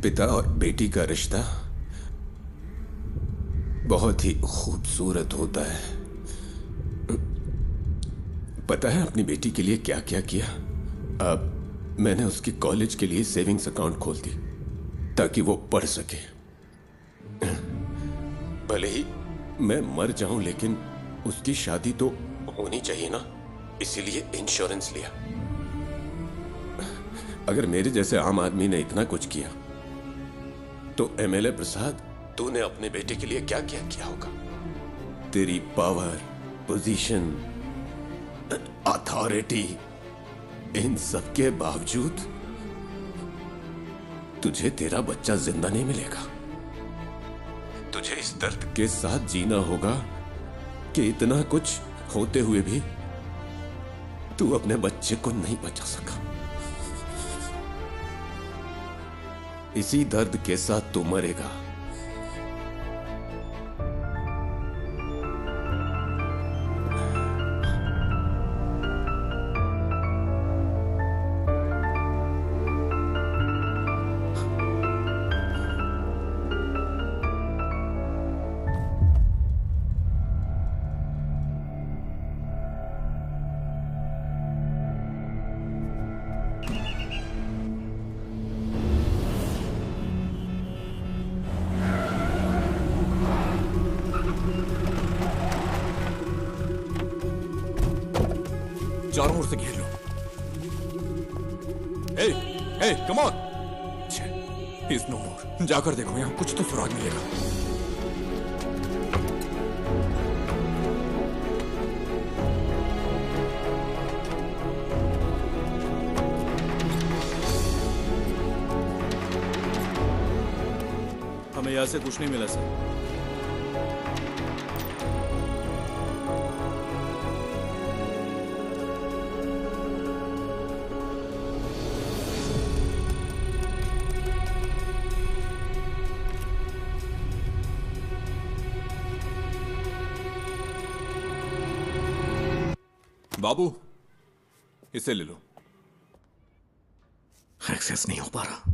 पिता और बेटी का रिश्ता बहुत ही खूबसूरत होता है। पता है अपनी बेटी के लिए क्या क्या किया? अब मैंने उसकी कॉलेज के लिए सेविंग्स अकाउंट खोल दी ताकि वो पढ़ सके। भले ही मैं मर जाऊं, लेकिन उसकी शादी तो होनी चाहिए ना, इसीलिए इंश्योरेंस लिया। अगर मेरे जैसे आम आदमी ने इतना कुछ किया तो एमएलए प्रसाद, तूने अपने बेटे के लिए क्या क्या किया होगा? तेरी पावर, पोजीशन, अथॉरिटी, इन सब के बावजूद तुझे तेरा बच्चा जिंदा नहीं मिलेगा। तुझे इस दर्द के साथ जीना होगा कि इतना कुछ होते हुए भी तू अपने बच्चे को नहीं बचा सका। इसी दर्द के साथ तू मरेगा। चारों ओर से घेर लो। हे, कम ऑन। इज नो मोर। जाकर देखो, यहां कुछ तो सुराग मिलेगा। हमें यहां से कुछ नहीं मिला सर। बाबू, इसे ले लो। एक्सेस नहीं हो पा रहा।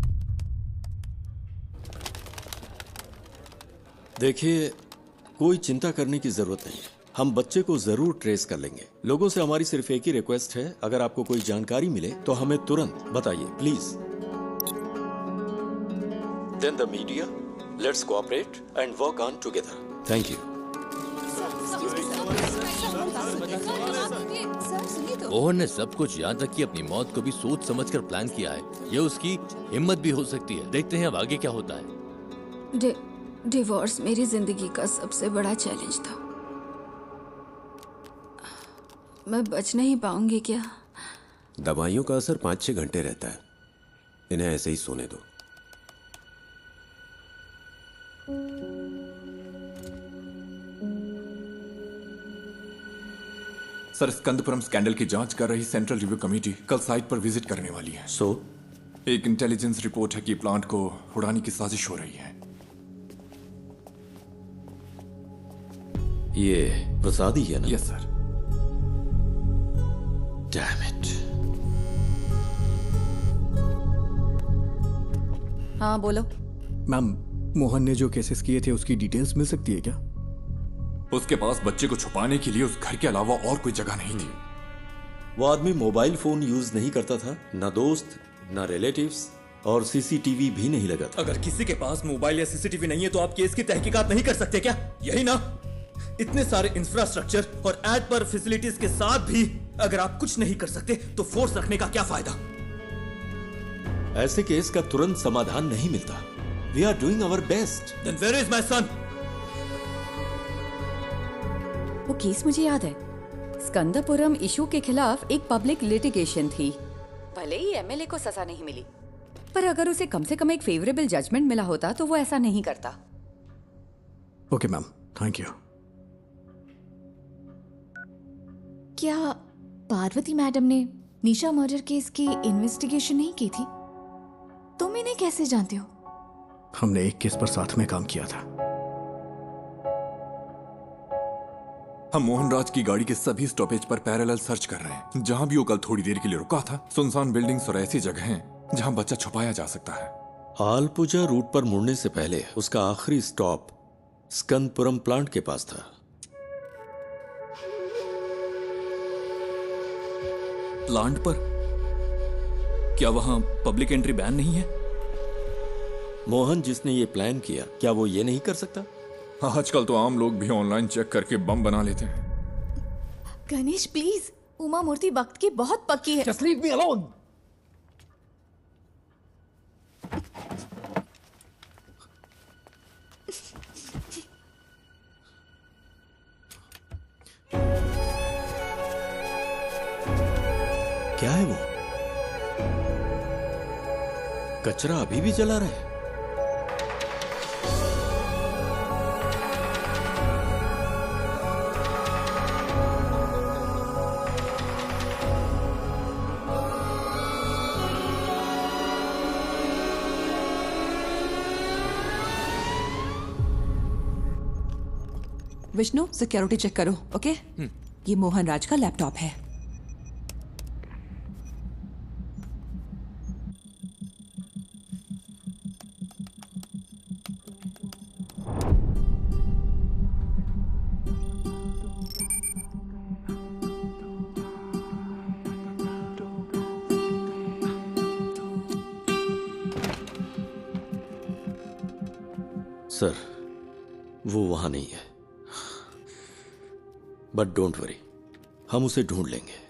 देखिए, कोई चिंता करने की जरूरत नहीं। हम बच्चे को जरूर ट्रेस कर लेंगे। लोगों से हमारी सिर्फ एक ही रिक्वेस्ट है, अगर आपको कोई जानकारी मिले तो हमें तुरंत बताइए, please. Then the media, let's cooperate and work on together. Thank you. Mohan ने सब कुछ, यहाँ तक कि अपनी मौत को भी सोच समझकर प्लान किया है। ये उसकी हिम्मत भी हो सकती है। देखते हैं अब आगे क्या होता है। डिवोर्स मेरी जिंदगी का सबसे बड़ा चैलेंज था। मैं बच नहीं पाऊंगी क्या? दवाइयों का असर 5-6 घंटे रहता है। इन्हें ऐसे ही सोने दो। सर, स्कंदपुरम स्कैंडल की जांच कर रही सेंट्रल रिव्यू कमेटी कल साइट पर विजिट करने वाली है। एक इंटेलिजेंस रिपोर्ट है कि प्लांट को उड़ाने की साजिश हो रही है। ये प्रसाद ही है ना? Yes sir. Damn it. हाँ बोलो। मैम, मोहन ने जो केसेस किए थे उसकी डिटेल्स मिल सकती है क्या? उसके पास बच्चे को छुपाने के लिए उस घर के अलावा और कोई जगह नहीं थी। वो आदमी मोबाइल फोन यूज नहीं करता था, ना दोस्त ना रिलेटिव्स, और सीसीटीवी भी नहीं लगा था। अगर किसी के पास मोबाइल या सीसीटीवी नहीं है तो आप केस की तहकीकात नहीं कर सकते क्या? यही ना? इतने सारे इंफ्रास्ट्रक्चर और एड पर फैसिलिटीज के साथ भी अगर आप कुछ नहीं कर सकते तो फोर्स रखने का क्या फायदा? ऐसे केस का तुरंत समाधान नहीं मिलता। We are doing our best. Then where is my son? वो केस मुझे याद है। स्कंदपुरम इशू के खिलाफ एक पब्लिक लिटिगेशन थी। भले ही एमएलए को सजा नहीं मिली, पर अगर उसे कम से कम एक फेवरेबल जजमेंट मिला होता तो वो ऐसा नहीं करता। Okay ma'am, thank you. क्या पार्वती मैडम ने निशा मर्डर केस की इन्वेस्टिगेशन नहीं की थी? तुम इन्हें कैसे जानते हो? हमने एक केस पर साथ में काम किया था। हम मोहनराज की गाड़ी के सभी स्टॉपेज पर पैरेलल सर्च कर रहे हैं। जहां भी वो कल थोड़ी देर के लिए रुका था, सुनसान बिल्डिंग्स और ऐसी जगह हैं जहां बच्चा छुपाया जा सकता है। आलपुजा रूट पर मुड़ने से पहले उसका आखिरी स्टॉप स्कंदपुरम प्लांट के पास था। प्लांट पर? क्या वहां पब्लिक एंट्री बैन नहीं है? मोहन जिसने ये प्लान किया, क्या वो ये नहीं कर सकता? आजकल तो आम लोग भी ऑनलाइन चेक करके बम बना लेते हैं। गणेश प्लीज, उमा मूर्ति वक्त की बहुत पक्की है। Just leave me alone. क्या है वो? कचरा अभी भी जला रहा है। विष्णु, सिक्योरिटी चेक करो, ओके? ये मोहन राज का लैपटॉप है। सर, वो वहां नहीं है, बट डोंट वरी, हम उसे ढूंढ लेंगे।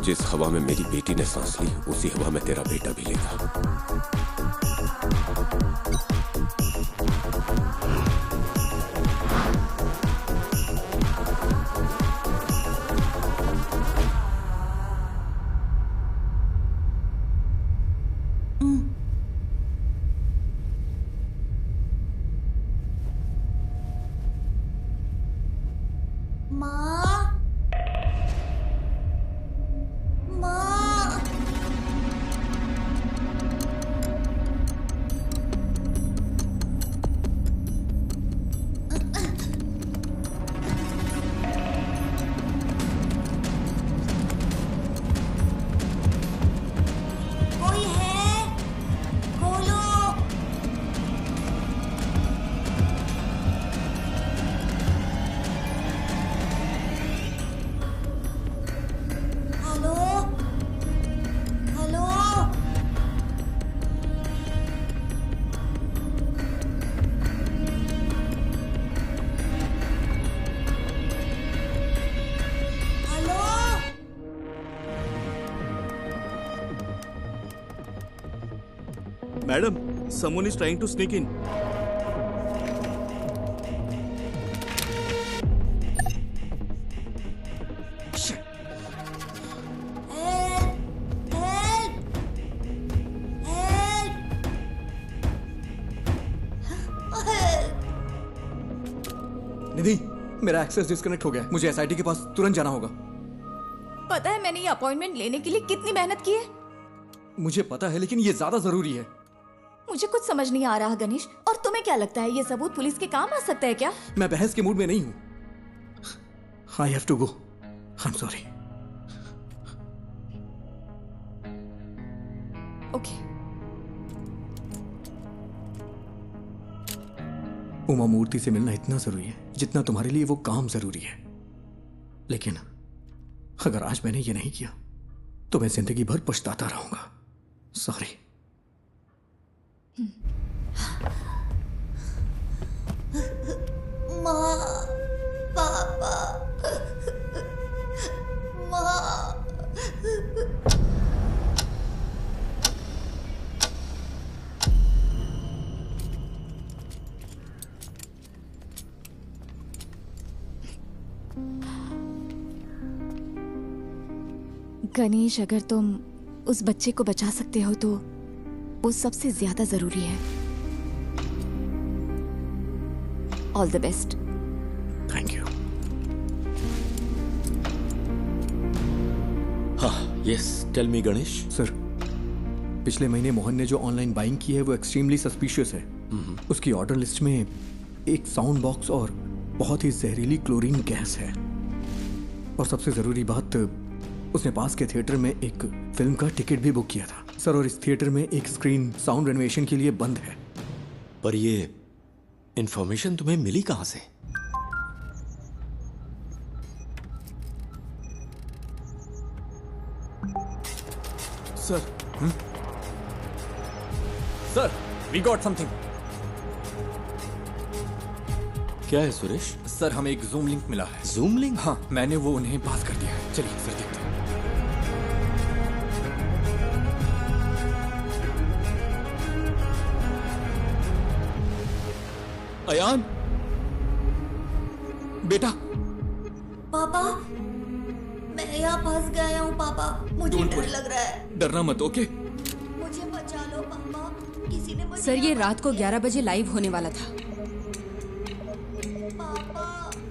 जिस हवा में मेरी बेटी ने सांस ली, उसी हवा में तेरा बेटा भी लेगा। Madam, someone is trying to sneak in. निधि, मेरा एक्सेस डिस्कनेक्ट हो गया है। मुझे एसआईटी के पास तुरंत जाना होगा। पता है मैंने ये अपॉइंटमेंट लेने के लिए कितनी मेहनत की है? मुझे पता है, लेकिन ये ज्यादा जरूरी है। मुझे कुछ समझ नहीं आ रहा गणेश। और तुम्हें क्या लगता है ये सबूत पुलिस के काम आ सकता है क्या? मैं बहस के मूड में नहीं हूं। I have to go. I am sorry. Okay. Uma Murthy से मिलना इतना जरूरी है जितना तुम्हारे लिए वो काम जरूरी है। लेकिन अगर आज मैंने ये नहीं किया तो मैं जिंदगी भर पछताता रहूंगा। सॉरी। माँ, पापा, माँ। गणेश, अगर तुम उस बच्चे को बचा सकते हो तो वो सबसे ज्यादा जरूरी है। All the best. Thank you. हाँ, yes, tell me Ganesh. Sir, पिछले महीने मोहन ने जो ऑनलाइन बाइंग की है वो एक्सट्रीमली सस्पिशियस है। उसकी ऑर्डर लिस्ट में एक साउंड बॉक्स और बहुत ही जहरीली क्लोरीन गैस है। और सबसे जरूरी बात, उसने पास के थिएटर में एक फिल्म का टिकट भी बुक किया था सर। और इस थिएटर में एक स्क्रीन साउंड रेनोवेशन के लिए बंद है। पर ये इंफॉर्मेशन तुम्हें मिली कहां से? Sir, sir, we got something. क्या है सुरेश? सर, हमें एक जूम लिंक मिला है। Zoom link? हाँ, मैंने वो उन्हें पास कर दिया है। चलिए सर, देखते हैं। अयान, बेटा। पापा, मैं यहाँ फंस गया हूँ पापा। मुझे डर लग रहा है। डरना मत, ओके? मुझे बचा लो पापा। किसी ने मुझे। सर, ये रात को 11 बजे लाइव होने वाला था।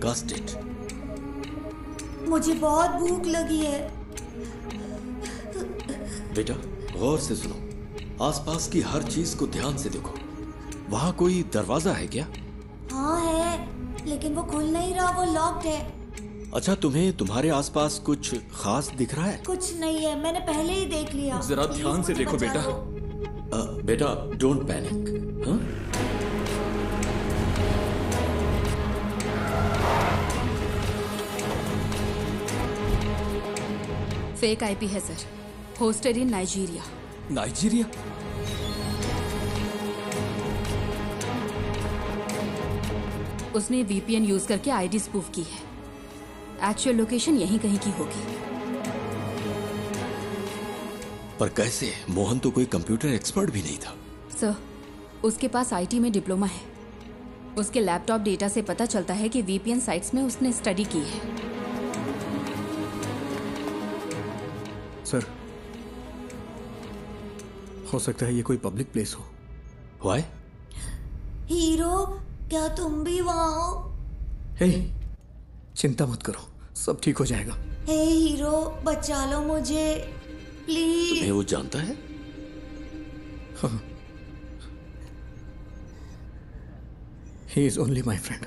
Cast it. मुझे बहुत भूख लगी है। बेटा, गौर से सुनो। आसपास की हर चीज को ध्यान से देखो। वहां कोई दरवाजा है क्या? हाँ है, लेकिन वो खुल नहीं रहा, वो लॉक्ड है। अच्छा, तुम्हें तुम्हारे आसपास कुछ खास दिख रहा है? कुछ नहीं है, मैंने पहले ही देख लिया। जरा ध्यान से देखो बेटा। बेटा, डोंट पैनिक। हाँ? फेक आईपी है सर। होस्टेड इन नाइजीरिया। नाइजीरिया? उसने वीपीएन यूज करके आईडी स्पूफ की है। एक्चुअल लोकेशन यहीं कहीं की होगी। पर कैसे? मोहन तो कोई कंप्यूटर एक्सपर्ट भी नहीं था। सर, उसके पास आईटी में डिप्लोमा है। उसके लैपटॉप डेटा से पता चलता है कि वीपीएन साइट्स में उसने स्टडी की है। सर, हो सकता है ये कोई पब्लिक प्लेस हो। Why? हीरो, क्या तुम भी वहाँ हो? हे, चिंता मत करो, सब ठीक हो जाएगा। हे हीरो, बचा लो मुझे प्लीज। तुम्हें वो जानता है? हाँ। He is only my friend.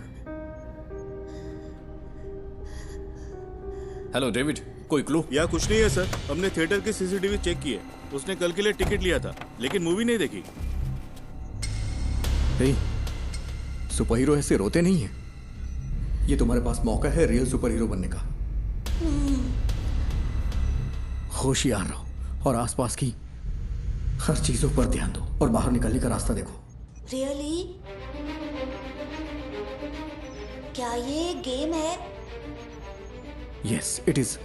Hello David, कोई क्लू? या कुछ नहीं है सर। हमने थिएटर की सीसीटीवी चेक की है। उसने कल के लिए टिकट लिया था, लेकिन मूवी नहीं देखी। hey, सुपर हीरो ऐसे रोते नहीं है। ये तुम्हारे पास मौका है रियल सुपर हीरो बनने का। होशियार रहो और आसपास की हर चीजों पर ध्यान दो और बाहर निकलने का रास्ता देखो। रियली? क्या ये गेम है? Yes, it is.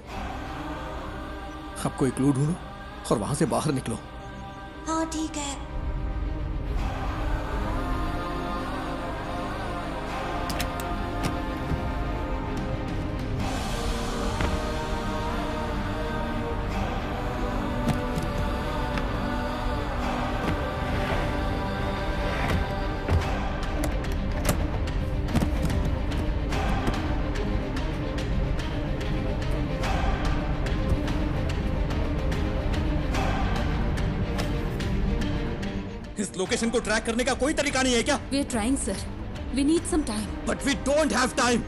अब कोई क्लू ढूंढो और वहां से बाहर निकलो। हाँ ठीक है। लोकेशन को ट्रैक करने का कोई तरीका नहीं है क्या? We are trying, sir. We need some time. But we don't have time.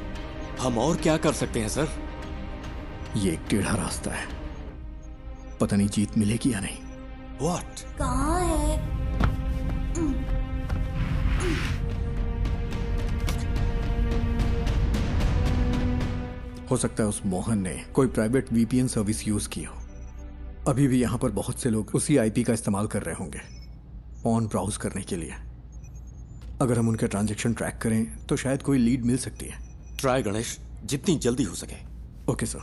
हम और क्या कर सकते हैं सर? ये एक टेढ़ा रास्ता है, पता नहीं जीत मिलेगी या नहीं। What? कहाँ है? हो सकता है उस मोहन ने कोई प्राइवेट वीपीएन सर्विस यूज की हो। अभी भी यहाँ पर बहुत से लोग उसी आईपी का इस्तेमाल कर रहे होंगे ऑन ब्राउज करने के लिए। अगर हम उनके ट्रांजैक्शन ट्रैक करें तो शायद कोई लीड मिल सकती है। ट्राई गणेश, जितनी जल्दी हो सके। Okay sir.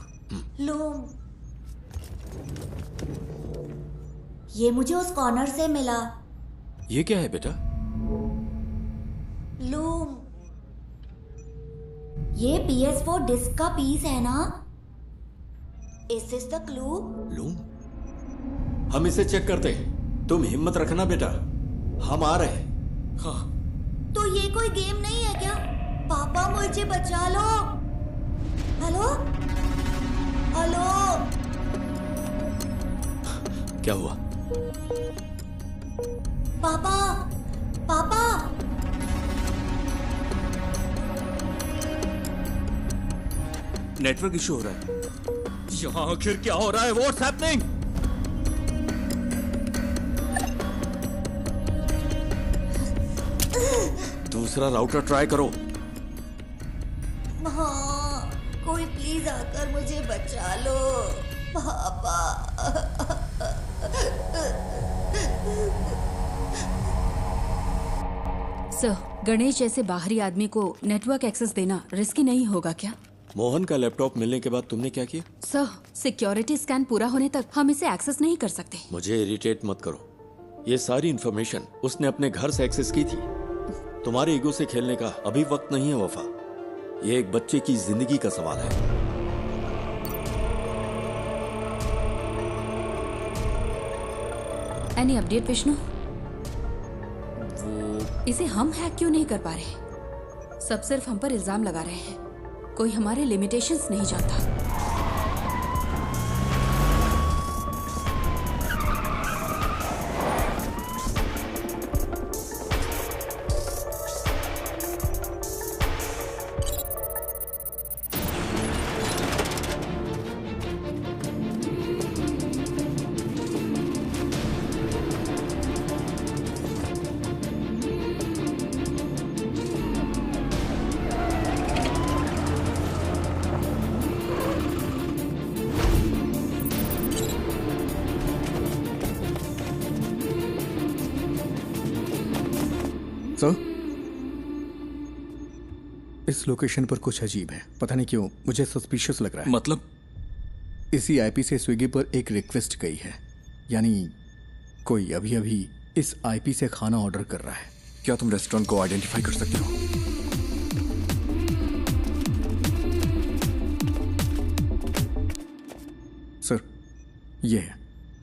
लूम, ये मुझे उस कॉर्नर से मिला। ये क्या है बेटा? लूम, ये PS4 डिस्क का पीस है ना? Is this the clue? Loom, हम इसे चेक करते हैं। तुम हिम्मत रखना बेटा, हम आ रहे हैं। हाँ। तो ये कोई गेम नहीं है क्या? पापा मुझे बचा लो। हेलो हेलो, क्या हुआ? पापा पापा, नेटवर्क इशू हो रहा है। यहाँ आखिर क्या हो रहा है? What's happening? दूसरा राउटर ट्राई करो। हाँ, कोई प्लीज आकर मुझे बचा लो पापा। सर, गणेश जैसे बाहरी आदमी को नेटवर्क एक्सेस देना रिस्की नहीं होगा क्या? मोहन का लैपटॉप मिलने के बाद तुमने क्या किया? सर, सिक्योरिटी स्कैन पूरा होने तक हम इसे एक्सेस नहीं कर सकते। मुझे इरिटेट मत करो। ये सारी इंफॉर्मेशन उसने अपने घर से एक्सेस की थी। तुम्हारे ईगो से खेलने का अभी वक्त नहीं है वफा। ये एक बच्चे की जिंदगी का सवाल है। Any update Vishnu? इसे हम हैक क्यों नहीं कर पा रहे? सब सिर्फ हम पर इल्जाम लगा रहे हैं। कोई हमारे लिमिटेशंस नहीं जानता। सर, इस लोकेशन पर कुछ अजीब है। पता नहीं क्यों मुझे सस्पिशियस लग रहा है। मतलब? इसी आईपी से स्विगी पर एक रिक्वेस्ट गई है, यानी कोई अभी अभी इस आईपी से खाना ऑर्डर कर रहा है। क्या तुम रेस्टोरेंट को आइडेंटिफाई कर सकते हो? सर, ये है।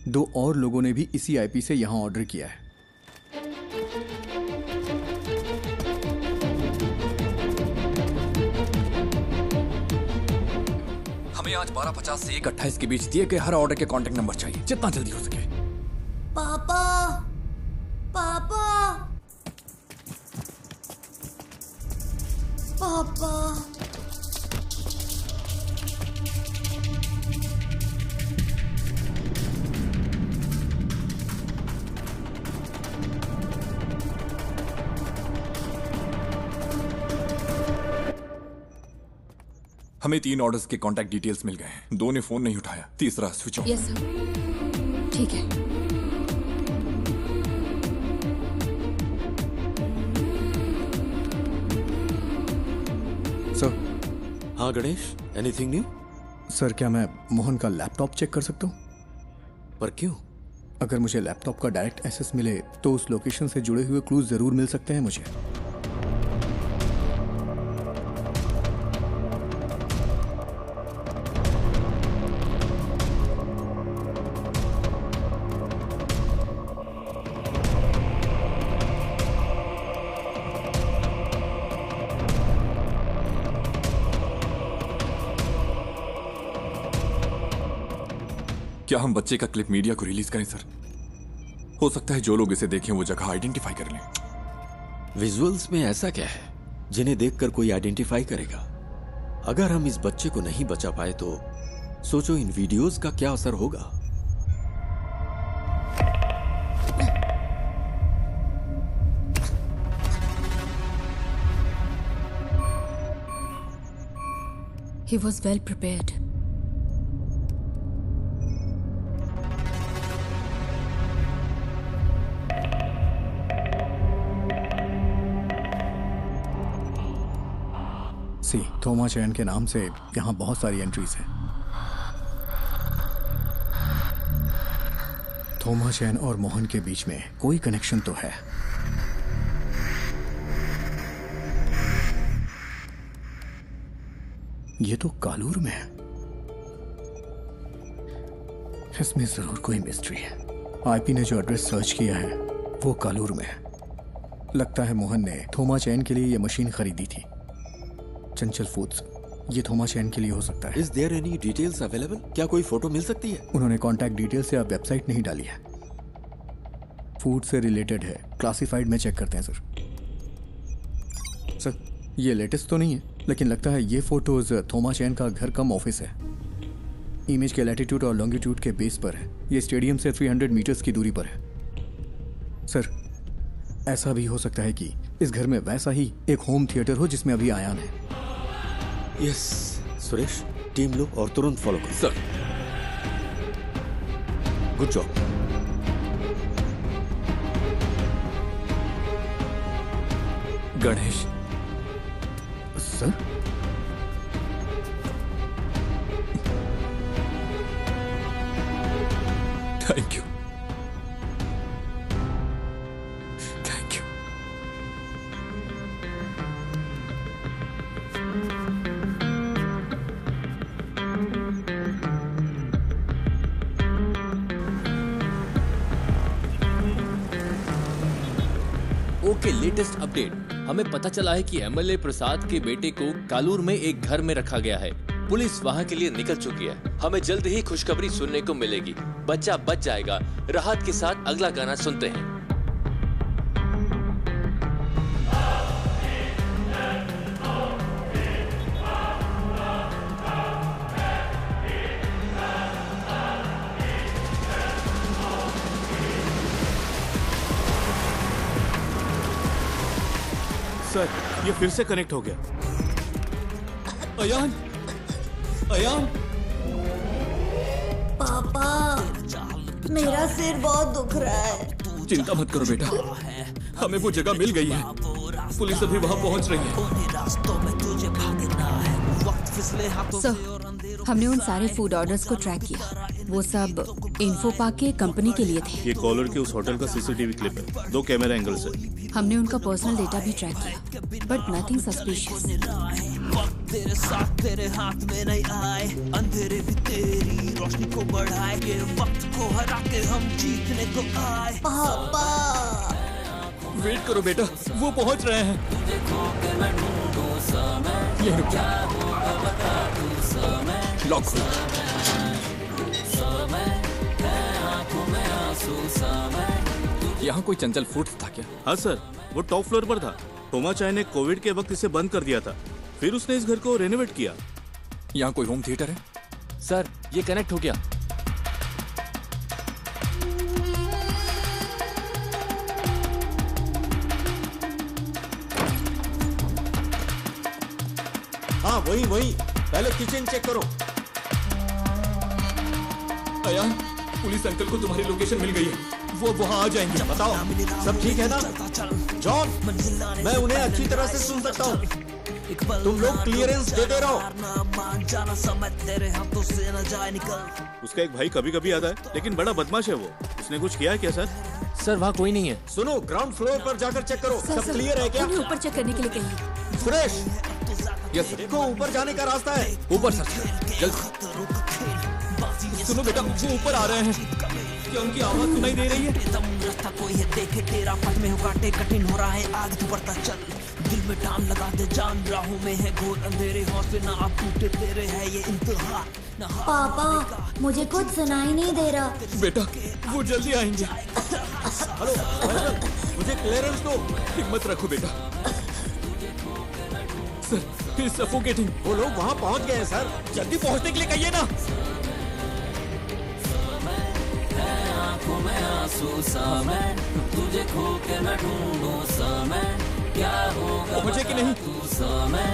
2 और लोगों ने भी इसी आईपी से यहां ऑर्डर किया है। हमें आज 12:50 से 1:28 के बीच दिए गए हर ऑर्डर के कॉन्टेक्ट नंबर चाहिए, जितना जल्दी हो सके। पापा पापा पापा, हमें 3 ऑर्डर्स के कॉन्टैक्ट डिटेल्स मिल गए हैं। 2 ने फोन नहीं उठाया, तीसरा स्विच ऑफ। यस सर, ठीक है। सर। हाँ गणेश, एनीथिंग न्यू? सर, क्या मैं मोहन का लैपटॉप चेक कर सकता हूँ? पर क्यों? अगर मुझे लैपटॉप का डायरेक्ट एक्सेस मिले तो उस लोकेशन से जुड़े हुए क्लूज जरूर मिल सकते हैं मुझे। क्या हम बच्चे का क्लिप मीडिया को रिलीज करें सर? हो सकता है जो लोग इसे देखें वो जगह आइडेंटिफाई कर लें। विजुअल्स में ऐसा क्या है जिन्हें देखकर कोई आइडेंटिफाई करेगा? अगर हम इस बच्चे को नहीं बचा पाए तो सोचो इन वीडियोस का क्या असर होगा। He was well prepared. सी थोमा चैन के नाम से यहाँ बहुत सारी एंट्रीज हैं। थोमा चैन और मोहन के बीच में कोई कनेक्शन तो है। ये तो कालूर में है। इसमें जरूर कोई मिस्ट्री है। आईपी ने जो एड्रेस सर्च किया है वो कालूर में है। लगता है मोहन ने थोमा चैन के लिए ये मशीन खरीदी थी। चंचल फूड्स, ये थोमा चैन के लिए हो सकता है। Is there any details available? क्या कोई फोटो मिल सकती है? उन्होंने कॉन्टैक्ट डिटेल से अब वेबसाइट नहीं डाली है। फूड से रिलेटेड है, क्लासिफाइड में चेक करते हैं सर। सर ये लेटेस्ट तो नहीं है, लेकिन लगता है ये फोटोज थोमा चैन का घर कम ऑफिस है। इमेज के लैटिट्यूड और लॉन्गिट्यूड के बेस पर है। ये स्टेडियम से 300 मीटर्स की दूरी पर है। सर ऐसा भी हो सकता है कि इस घर में वैसा ही एक होम थिएटर हो जिसमें अभी आयान है। यस सुरेश, टीम लो और तुरंत फॉलो करो। Sir good job. Ganesh sir, thank you, thank you. Okay, latest update. हमें पता चला है कि एमएलए प्रसाद के बेटे को कालूर में एक घर में रखा गया है। पुलिस वहां के लिए निकल चुकी है। हमें जल्द ही खुशखबरी सुनने को मिलेगी। बच्चा बच जाएगा। राहत के साथ अगला गाना सुनते हैं। सर ये फिर से कनेक्ट हो गया। अयान, अयान, पापा मेरा सिर बहुत दुख रहा है। चिंता मत करो बेटा, हमें वो जगह मिल गई है। पुलिस अभी वहां पहुंच रही है। सर, हमने उन सारे फूड ऑर्डर्स को ट्रैक किया। वो सब इन्फो पार्क के कंपनी के लिए थे। ये कॉलर के उस होटल का सीसीटीवी क्लिप है। 2 कैमरा एंगल से हमने उनका पर्सनल डेटा भी ट्रैक किया, बट नथिंग सस्पिशियस। तेरे साथ तेरे हाथ में नहीं आए, अंधेरे भी तेरी रोशनी को बढ़ाए, ये वक्त को हरा के हम जीतने को आए। पापा वेट करो बेटा, वो पहुंच रहे हैं। ये रुक जा। लॉक खोलो। यहाँ कोई चंचल फूड्स था क्या? हाँ सर, वो टॉप फ्लोर पर था। थोमा चाय ने कोविड के वक्त इसे बंद कर दिया था, फिर उसने इस घर को रेनोवेट किया। यहाँ कोई होम थिएटर है? सर ये कनेक्ट हो गया। हाँ वही वही, पहले किचन चेक करो। अयान, पुलिस अंकल को तुम्हारी लोकेशन मिल गई है। वो वहाँ आ जाएंगे। बताओ सब ठीक है ना? जॉन, मैं उन्हें अच्छी तरह से सुन सकता हूँ। तुम लोग क्लियरेंस देते रहो। उसका एक भाई कभी कभी आता है, लेकिन बड़ा बदमाश है वो। उसने कुछ किया है क्या सर? सर वहाँ कोई नहीं है। सुनो, ग्राउंड फ्लोर पर जाकर चेक करो। सब क्लियर है क्या? ऊपर चेक करने के लिए कहिए। सुरेश, यस देखो ऊपर जाने का रास्ता है। ऊपर सर, जल्द। सुनो बेटा, वो ऊपर आ रहे हैं। क्या उनकी आवाज सुनाई दे रही है? रास्ता कोई है देखे तेरा, पथ में हो काटे कठिन हो रहा है, आगे तू बढ़ता चल। दिल में टान लगा दे जान, राहों में है घोर अंधेरे, हौसले ना आप टूटे तेरे है ये इंतहा। पापा मुझे कुछ सुनाई नहीं दे रहा। बेटा वो जल्दी आएंगे। हेलो फैसल, मुझे क्लियरेंस दो। हिम्मत रखो बेटा। Sir, he is suffocating. वो लोग वहाँ पहुँच गए हैं सर, जल्दी पहुँचने के लिए कहिए ना। आंखों में आंसू सा मैं, तुझे खो के मैं ढूंढूं सा मैं, क्या होगा पहुंचे कि नहीं? तू सा मैं।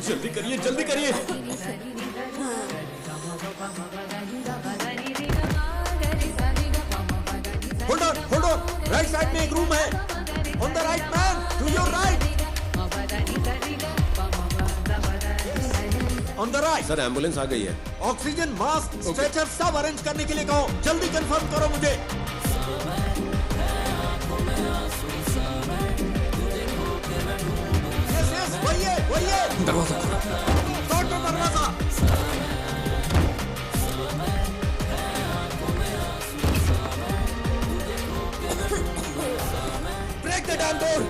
जल्दी करिए, जल्दी करिए। होल्ड ऑन, राइट साइड में एक रूम है। On the right man, to your right. On the right. Sir ambulance आ गई है। ऑक्सीजन मास्क स्ट्रेचर सब अरेंज करने के लिए कहो। जल्दी कंफर्म करो मुझे। यस वही है। दरवाजा तोड़ दो दरवाजा। Break the damn door.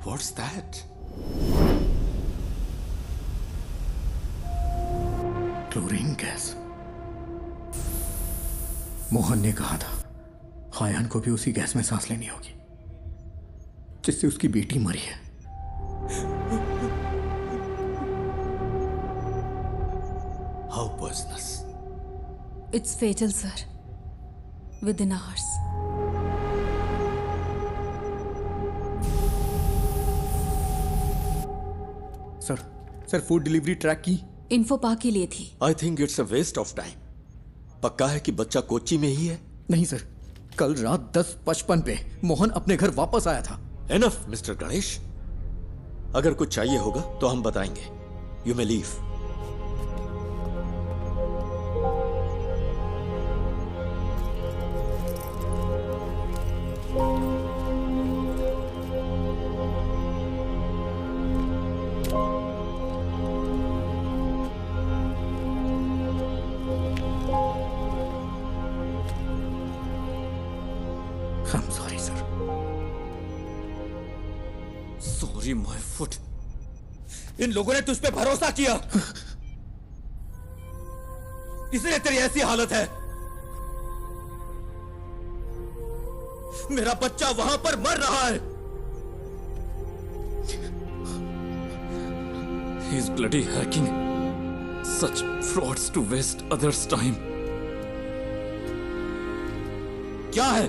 What's that? Chlorine gas. Mohan ने कहा था हायान को भी उसी गैस में सांस लेनी होगी जिससे उसकी बेटी मरी है। How poisonous? It's fatal, sir. Within hours. Sir food delivery track की इन्फो पा के लिए थी। I think it's a waste of time. पक्का है कि बच्चा कोच्चि में ही है? नहीं सर, कल रात 10:55 पे मोहन अपने घर वापस आया था। Enough, mister Ganesh. अगर कुछ चाहिए होगा तो हम बताएंगे। You may leave. I'm sorry, sir. Sorry, my foot. इन लोगों ने तुझ पे भरोसा किया, इसलिए तेरी ऐसी हालत है। मेरा बच्चा वहां पर मर रहा है। He's bloody hacking such frauds to waste others' time. क्या है?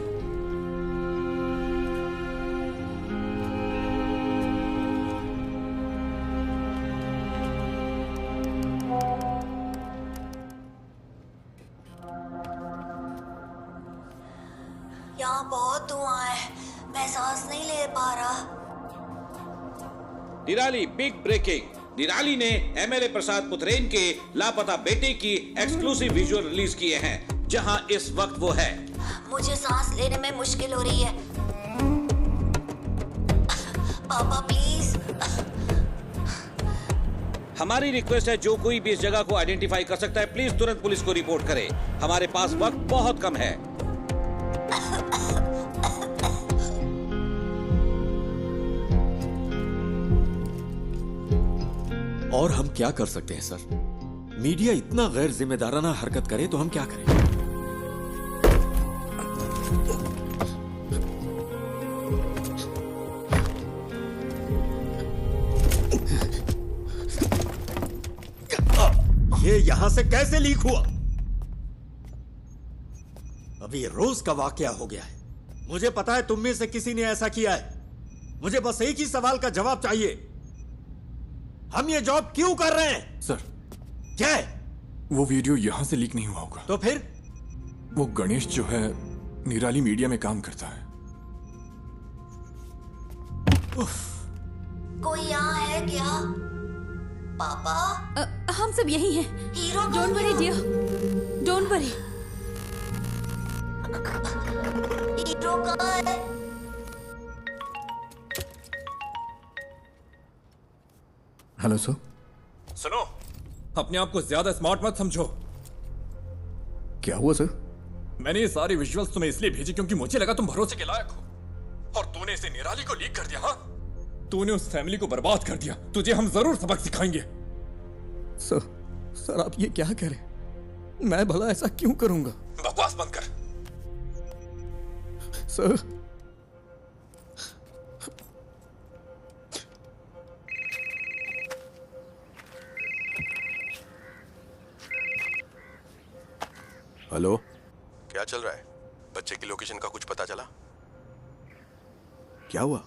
यहाँ बहुत धुआं है, मैं सांस नहीं ले पा रहा। निराली बिग ब्रेकिंग। निराली ने एमएलए प्रसाद पुथरेन के लापता बेटे की एक्सक्लूसिव विजुअल रिलीज किए हैं, जहां इस वक्त वो है। मुझे सांस लेने में मुश्किल हो रही है। पापा प्लीज। हमारी रिक्वेस्ट है, जो कोई भी इस जगह को आइडेंटिफाई कर सकता है, प्लीज तुरंत पुलिस को रिपोर्ट करे। हमारे पास वक्त बहुत कम है। और हम क्या कर सकते हैं सर? मीडिया इतना गैर जिम्मेदाराना हरकत करे तो हम क्या करें? ये यहां से कैसे लीक हुआ? अभी रोज का वाकया हो गया है। मुझे पता है तुम में से किसी ने ऐसा किया है। मुझे बस एक ही सवाल का जवाब चाहिए। हम ये जॉब क्यों कर रहे हैं? सर, क्या है? वो वीडियो यहां से लीक नहीं हुआ होगा। तो फिर? वो गणेश जो है निराली मीडिया में काम करता है। कोई यहाँ है क्या? पापा? हम सब यही हैं। Hero don't worry dear, don't worry. Hero कहाँ है? Hello sir. सुनो, अपने आप को ज्यादा स्मार्ट मत समझो। क्या हुआ सर? मैंने ये सारी विजुअल्स तुम्हें इसलिए भेजी क्योंकि मुझे लगा तुम भरोसे के लायक हो, और तूने इसे निराली को लीक कर दिया। हाँ, तूने उस फैमिली को बर्बाद कर दिया। तुझे हम जरूर सबक सिखाएंगे। सर आप ये क्या कह रहे हैं? मैं भला ऐसा क्यों करूंगा? बकवास बंद कर। सर, हेलो, क्या चल रहा है? बच्चे की लोकेशन का कुछ पता चला? क्या हुआ?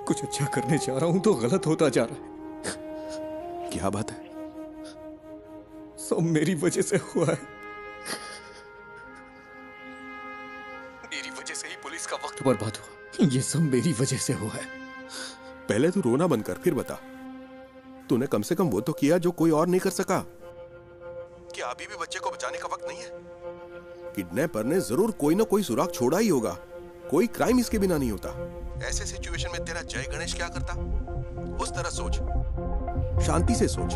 कुछ अच्छा करने जा रहा हूं तो गलत होता जा रहा है। क्या बात है? सब मेरी वजह से हुआ है। मेरी वजह से ही पुलिस का वक्त बर्बाद हुआ। ये सब मेरी वजह से हुआ है। पहले तू रोना बंद कर, फिर बता। तूने कम से कम वो तो किया जो कोई और नहीं कर सका। क्या अभी भी बच्चे को बचाने का वक्त नहीं है? किडनैपर ने जरूर कोई ना कोई सुराग छोड़ा ही होगा। कोई क्राइम इसके बिना नहीं होता। ऐसे सिचुएशन में तेरा जय गणेश क्या करता? उस तरह सोच, शांति से सोच।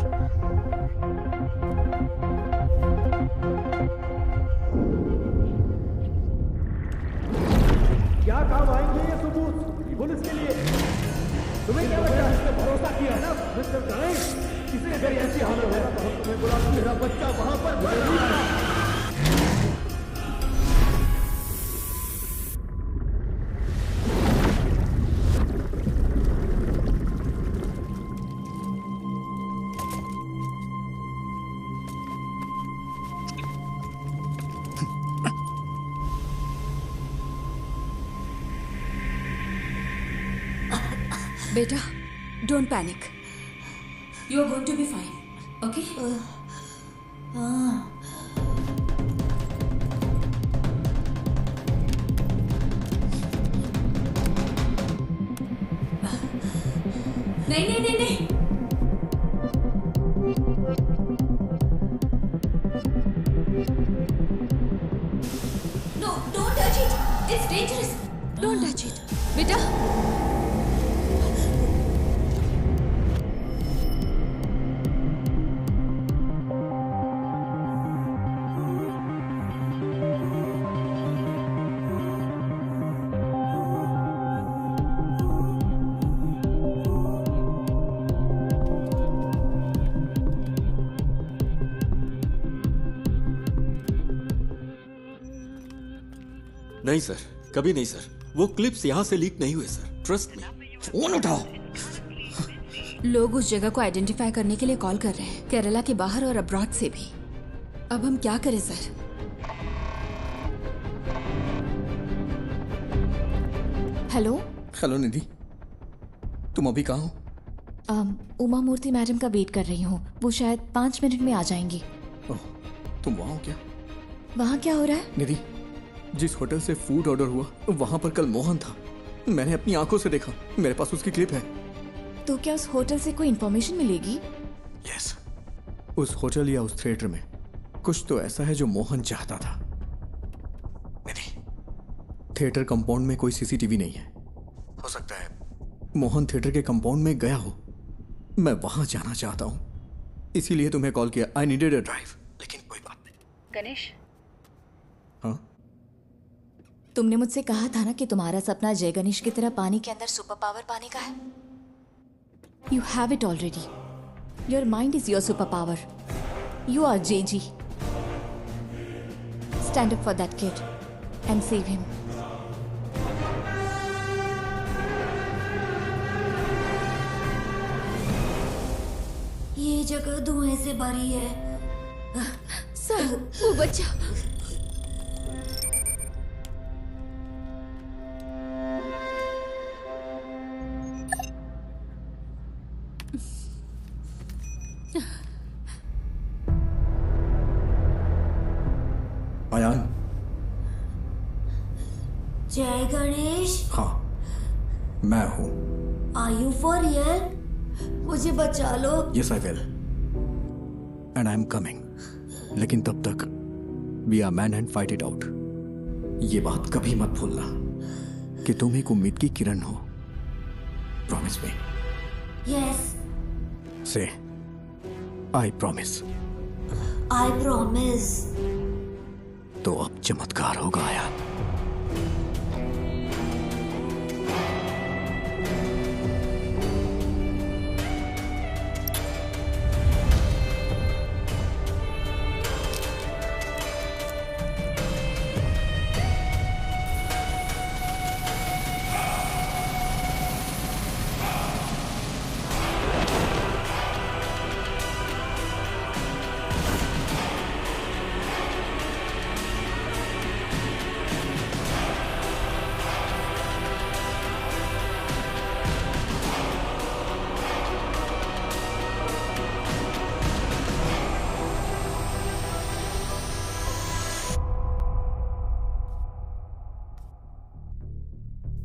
क्या काम आएंगे ये सबूत पुलिस के लिए? तुम्हें क्या लगता है? इस पे भरोसा किया है ना मिस्टर गणेश? किसी अगर ऐसी हालत है तो हम तुम्हें बुला, मेरा बच्चा वहां पर मर रहा है। बेटा, don't panic. You are going to be fine, okay? नहीं नहीं नहीं नहीं। No, don't touch it. It's dangerous. Don't touch it. बेटा। नहीं सर, कभी नहीं सर। वो क्लिप्स यहां से लीक नहीं हुए सर, ट्रस्ट मी। फोन उठाओ। लोग उस जगह को आइडेंटिफाई करने के लिए कॉल कर रहे हैं, केरला के बाहर और अब्रॉड से भी। अब हम क्या करें सर? हेलो। हेलो निधि, तुम अभी कहाँ हो? उमा मूर्ति मैडम का वेट कर रही हूँ। वो शायद 5 मिनट में आ जाएंगी। तुम वहाँ हो क्या? वहाँ क्या हो रहा है? निधि, जिस होटल से फूड ऑर्डर हुआ वहाँ पर कल मोहन था। मैंने अपनी आंखों से देखा। मेरे पास उसकी क्लिप है। तो क्या उस होटल से कोई इन्फॉर्मेशन मिलेगी? यस, उस होटल या उस थिएटर में कुछ तो ऐसा है जो मोहन चाहता था। निधि, थिएटर कंपाउंड में कोई सीसीटीवी नहीं है। हो सकता है मोहन थिएटर के कंपाउंड में गया हो। मैं वहां जाना चाहता हूं, इसीलिए तुम्हें कॉल किया। I needed a drive. लेकिन कोई बात नहीं। गणेश, हाँ? तुमने मुझसे कहा था ना कि तुम्हारा सपना जय गणेश की तरह पानी के अंदर सुपर पावर पाने का है। You have it already. Your mind is your super power. You are JG. Stand up for that kid and save him. ये जगह धुएं से भरी है। सर, वो बच्चा। अयान। जय गणेश। हाँ, मैं हूँ। Are you for real? मुझे बचा लो। Yes, I will. And I'm coming. लेकिन तब तक be a man and fight it out. ये बात कभी मत भूलना कि तुम एक उम्मीद की किरण हो। Promise me. Yes. Say, I promise. I promise. तो अब चमत्कार होगा आयान।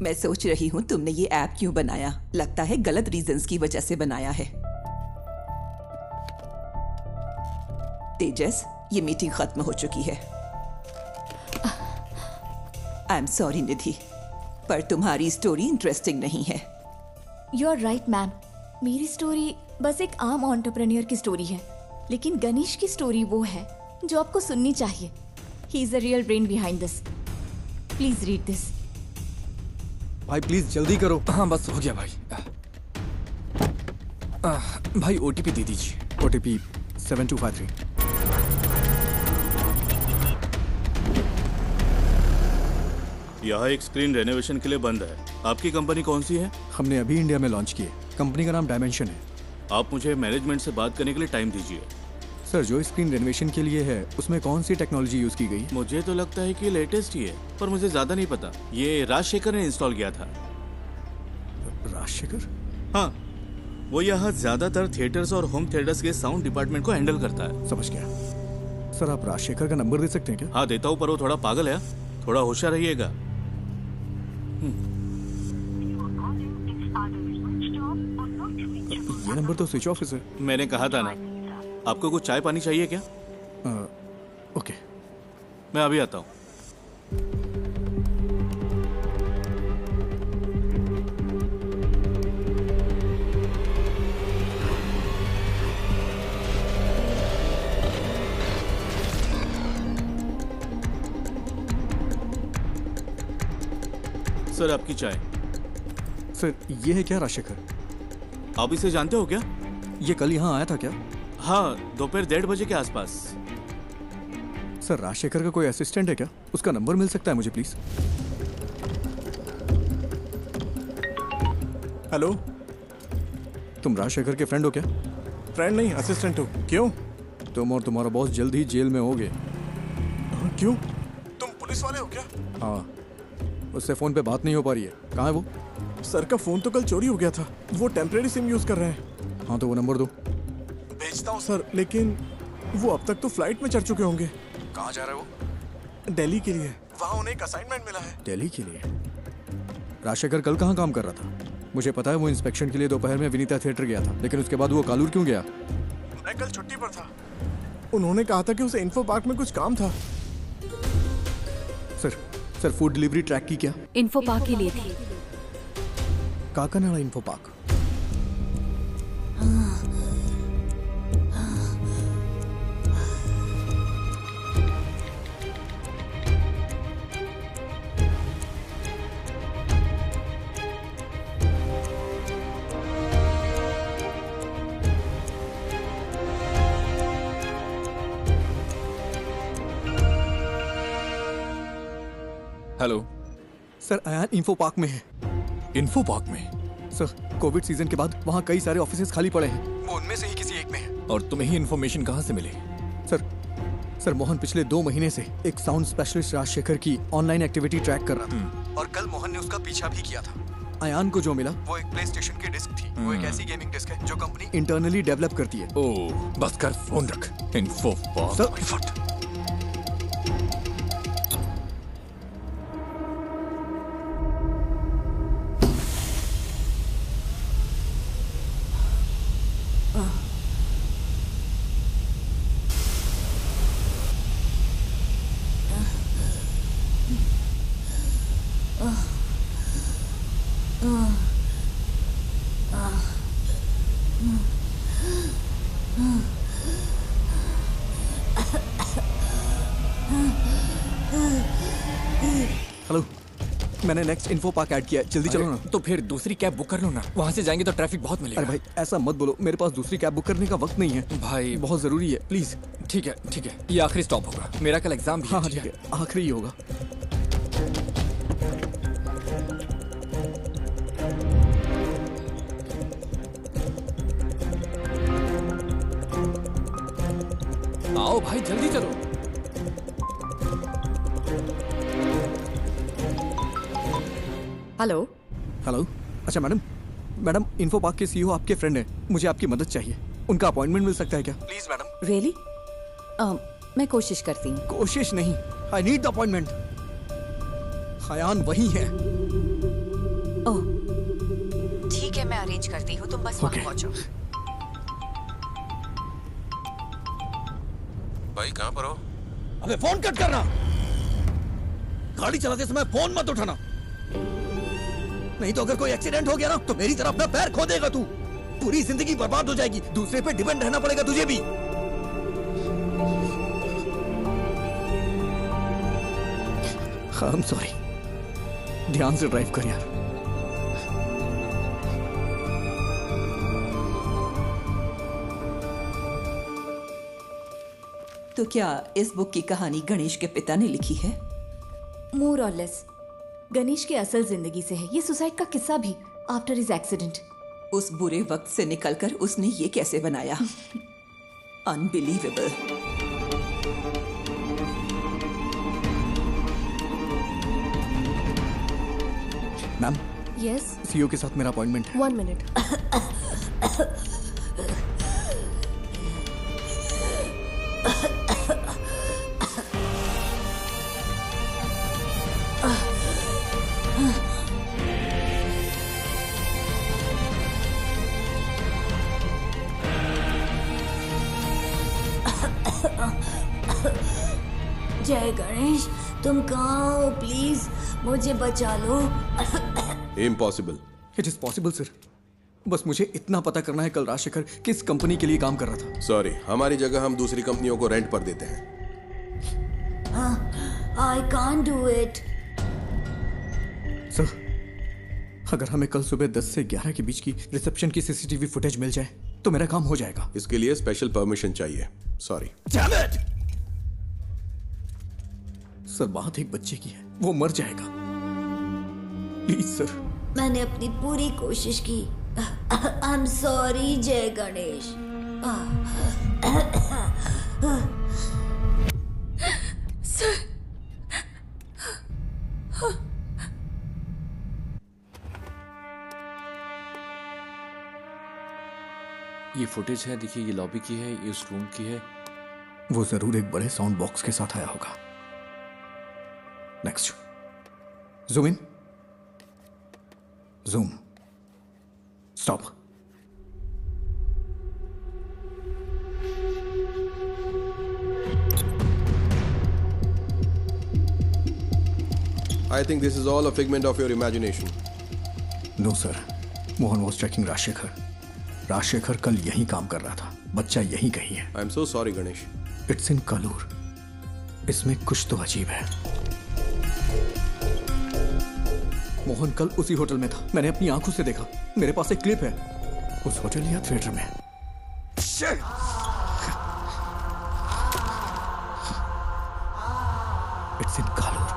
मैं सोच रही हूँ तुमने ये ऐप क्यों बनाया। लगता है गलत रीजंस की वजह से बनाया है। तेजस, ये मीटिंग खत्म हो चुकी है। आई एम सॉरी निधि, पर तुम्हारी स्टोरी इंटरेस्टिंग नहीं है। यू आर राइट मैम, मेरी स्टोरी बस एक आम एंटरप्रेन्योर की स्टोरी है, लेकिन गणेश की स्टोरी वो है जो आपको सुननी चाहिए। He is the real brain behind this. Please read this. भाई प्लीज जल्दी करो। हाँ बस हो गया भाई। भाई ओटीपी दे दीजिए। ओटीपी 7253। यहाँ एक स्क्रीन रेनोवेशन के लिए बंद है। आपकी कंपनी कौन सी है? हमने अभी इंडिया में लॉन्च की है। कंपनी का नाम डायमेंशन है। आप मुझे मैनेजमेंट से बात करने के लिए टाइम दीजिए। सर, जो स्क्रीन रेनोवेशन के लिए है उसमें कौन सी टेक्नोलॉजी यूज की गई? मुझे तो लगता है कि लेटेस्ट ही है, पर मुझे ज्यादा नहीं पता। ये राजशेखर ने इंस्टॉल किया था। राजशेखर? हाँ, वो यहाँ ज्यादातर थिएटर्स और होम थिएटर्स के साउंड डिपार्टमेंट को हैंडल करता है। समझ गया। सर, आप राजशेखर का नंबर दे सकते हैं क्या? हाँ देता हूँ, पर वो थोड़ा पागल है। थोड़ा होशियार रहिएगा। ये नंबर तो स्विच ऑफ है। मैंने कहा था ना। आपको कुछ चाय पानी चाहिए क्या? ओके, मैं अभी आता हूँ। सर, आपकी चाय। सर, ये है क्या राजशेखर? आप इसे जानते हो क्या? ये कल यहाँ आया था क्या? हाँ, दोपहर 1:30 बजे के आसपास। सर, राजशेखर का कोई असिस्टेंट है क्या? उसका नंबर मिल सकता है मुझे प्लीज? हेलो, तुम राजशेखर के फ्रेंड हो क्या? फ्रेंड नहीं, असिस्टेंट हो। क्यों? तुम और तुम्हारा बॉस जल्द ही जेल में होगे। क्यों? तुम पुलिस वाले हो क्या? हाँ, उससे फोन पे बात नहीं हो पा रही है। कहाँ है वो? सर का फोन तो कल चोरी हो गया था। वो टेम्परेरी सिम यूज कर रहे हैं। हाँ, तो वो नंबर दो। भेजता हूँ सर, लेकिन वो अब तक तो फ्लाइट में चढ़ चुके होंगे। कहाँ जा रहे वो? दिल्ली के लिए। वहाँ उन्हें एक असाइनमेंट मिला है। दिल्ली के लिए? राजशेखर कल कहाँ काम कर रहा था? मुझे पता है वो इंस्पेक्शन के लिए दोपहर में विनीता थिएटर गया था, लेकिन उसके बाद वो कालूर क्यों गया? मैं कल छुट्टी पर था। उन्होंने कहा था कि उसे इन्फो पार्क में कुछ काम था। सर, फूड डिलीवरी ट्रैक की क्या? इन्फो पार्क के लिए थी। Kakkanad info park. Hello sir, Ayaan info park में है। इन्फो पार्क में? सर, कोविड सीजन के बाद वहाँ कई सारे ऑफिसेज खाली पड़े हैं। वो उनमें से ही किसी एक में है। और तुम्हें ही इन्फॉर्मेशन कहाँ से मिली? सर, मोहन पिछले 2 महीने से एक साउंड स्पेशलिस्ट राजशेखर की ऑनलाइन एक्टिविटी ट्रैक कर रहा था, और कल मोहन ने उसका पीछा भी किया था। अयान को जो मिला वो एक प्ले स्टेशन की डिस्क थी। वो एक ऐसी गेमिंग डिस्क है जो कंपनी इंटरनली डेवलप करती है। ओह, बस कर, फोन रख। इन्फो फट। हेलो, मैंने नेक्स्ट इन्फो पार्क ऐड किया है, जल्दी चलो ना। तो फिर दूसरी कैब बुक कर लो ना, वहाँ से जाएंगे तो ट्रैफिक बहुत मिलेगा। अरे भाई ऐसा मत बोलो, मेरे पास दूसरी कैब बुक करने का वक्त नहीं है भाई, बहुत जरूरी है, प्लीज। ठीक है ठीक है, ये आखिरी स्टॉप होगा, मेरा कल एग्जाम भी है। हाँ ठीक है, आखिरी ही होगा। आओ भाई जल्दी चलो। हेलो हेलो, अच्छा मैडम इन्फो पार्क के सीईओ आपके फ्रेंड हैं, मुझे आपकी मदद चाहिए। उनका अपॉइंटमेंट मिल सकता है क्या? Please madam. रियली? मैं कोशिश करती हूँ। कोशिश नहीं, I need the appointment. Ayaan वही है। ओह ठीक है, मैं अरेंज करती हूँ, तुम बस वहाँ पहुँचो। भाई कहाँ पर हो? अबे फोन कट करना, गाड़ी चलाते समय फोन मत उठाना, नहीं तो अगर कोई एक्सीडेंट हो गया ना तो मेरी तरह अपना पैर खो देगा तू। पूरी जिंदगी बर्बाद हो जाएगी, दूसरे पे डिपेंड रहना पड़ेगा तुझे भी। आई एम सॉरी, ध्यान से ड्राइव कर यार। तो क्या इस बुक की कहानी गणेश के पिता ने लिखी है? मोर और लेस गणेश की असल जिंदगी से है ये सुसाइड का किस्सा भी, आफ्टर हिज एक्सीडेंट। उस बुरे वक्त से निकलकर उसने ये कैसे बनाया? अनबिलीवेबल। मैम। यस। सीईओ के साथ मेरा अपॉइंटमेंट है। 1 मिनट। जय गणेश, तुम कहाँ हो? प्लीज मुझे बचा लो। Impossible. It is possible sir, बस मुझे इतना पता करना है कल राजशेखर किस कंपनी के लिए काम कर रहा था। सॉरी, हमारी जगह हम दूसरी कंपनियों को रेंट पर देते हैं। I can't do it. Sir, अगर हमें कल सुबह 10 से 11 के बीच की रिसेप्शन की सीसीटीवी फुटेज मिल जाए तो मेरा काम हो जाएगा। इसके लिए स्पेशल परमिशन चाहिए। सॉरी। सर, बात एक बच्चे की है, वो मर जाएगा, प्लीज सर। मैंने अपनी पूरी कोशिश की। आई एम सॉरी जय गणेश। सर, ये फुटेज है, देखिए, ये लॉबी की है, ये उस रूम की है। वो जरूर एक बड़े साउंड बॉक्स के साथ आया होगा। Next, zoom in, zoom, stop. I think this is all a figment of your imagination. No sir, Mohan was checking Rajshekhar. Rajshekhar कल यहीं काम कर रहा था, बच्चा यहीं कहीं है। I'm so sorry Ganesh. It's in Kalur. इसमें कुछ तो अजीब है। मोहन कल उसी होटल में था, मैंने अपनी आंखों से देखा, मेरे पास एक क्लिप है, उस होटल या थिएटर में। It's in Kalur.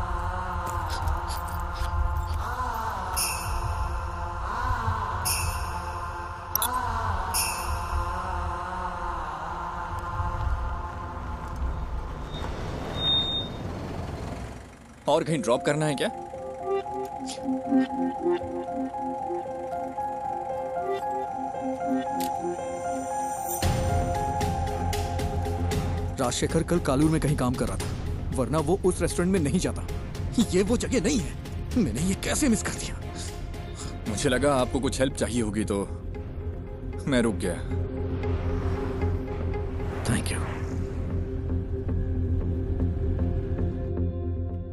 और कहीं ड्रॉप करना है क्या? राजशेखर कल कालूर में कहीं काम कर रहा था, वरना वो उस रेस्टोरेंट में नहीं जाता। ये वो जगह नहीं है। मैंने ये कैसे मिस कर दिया? मुझे लगा आपको कुछ हेल्प चाहिए होगी तो मैं रुक गया। Thank you.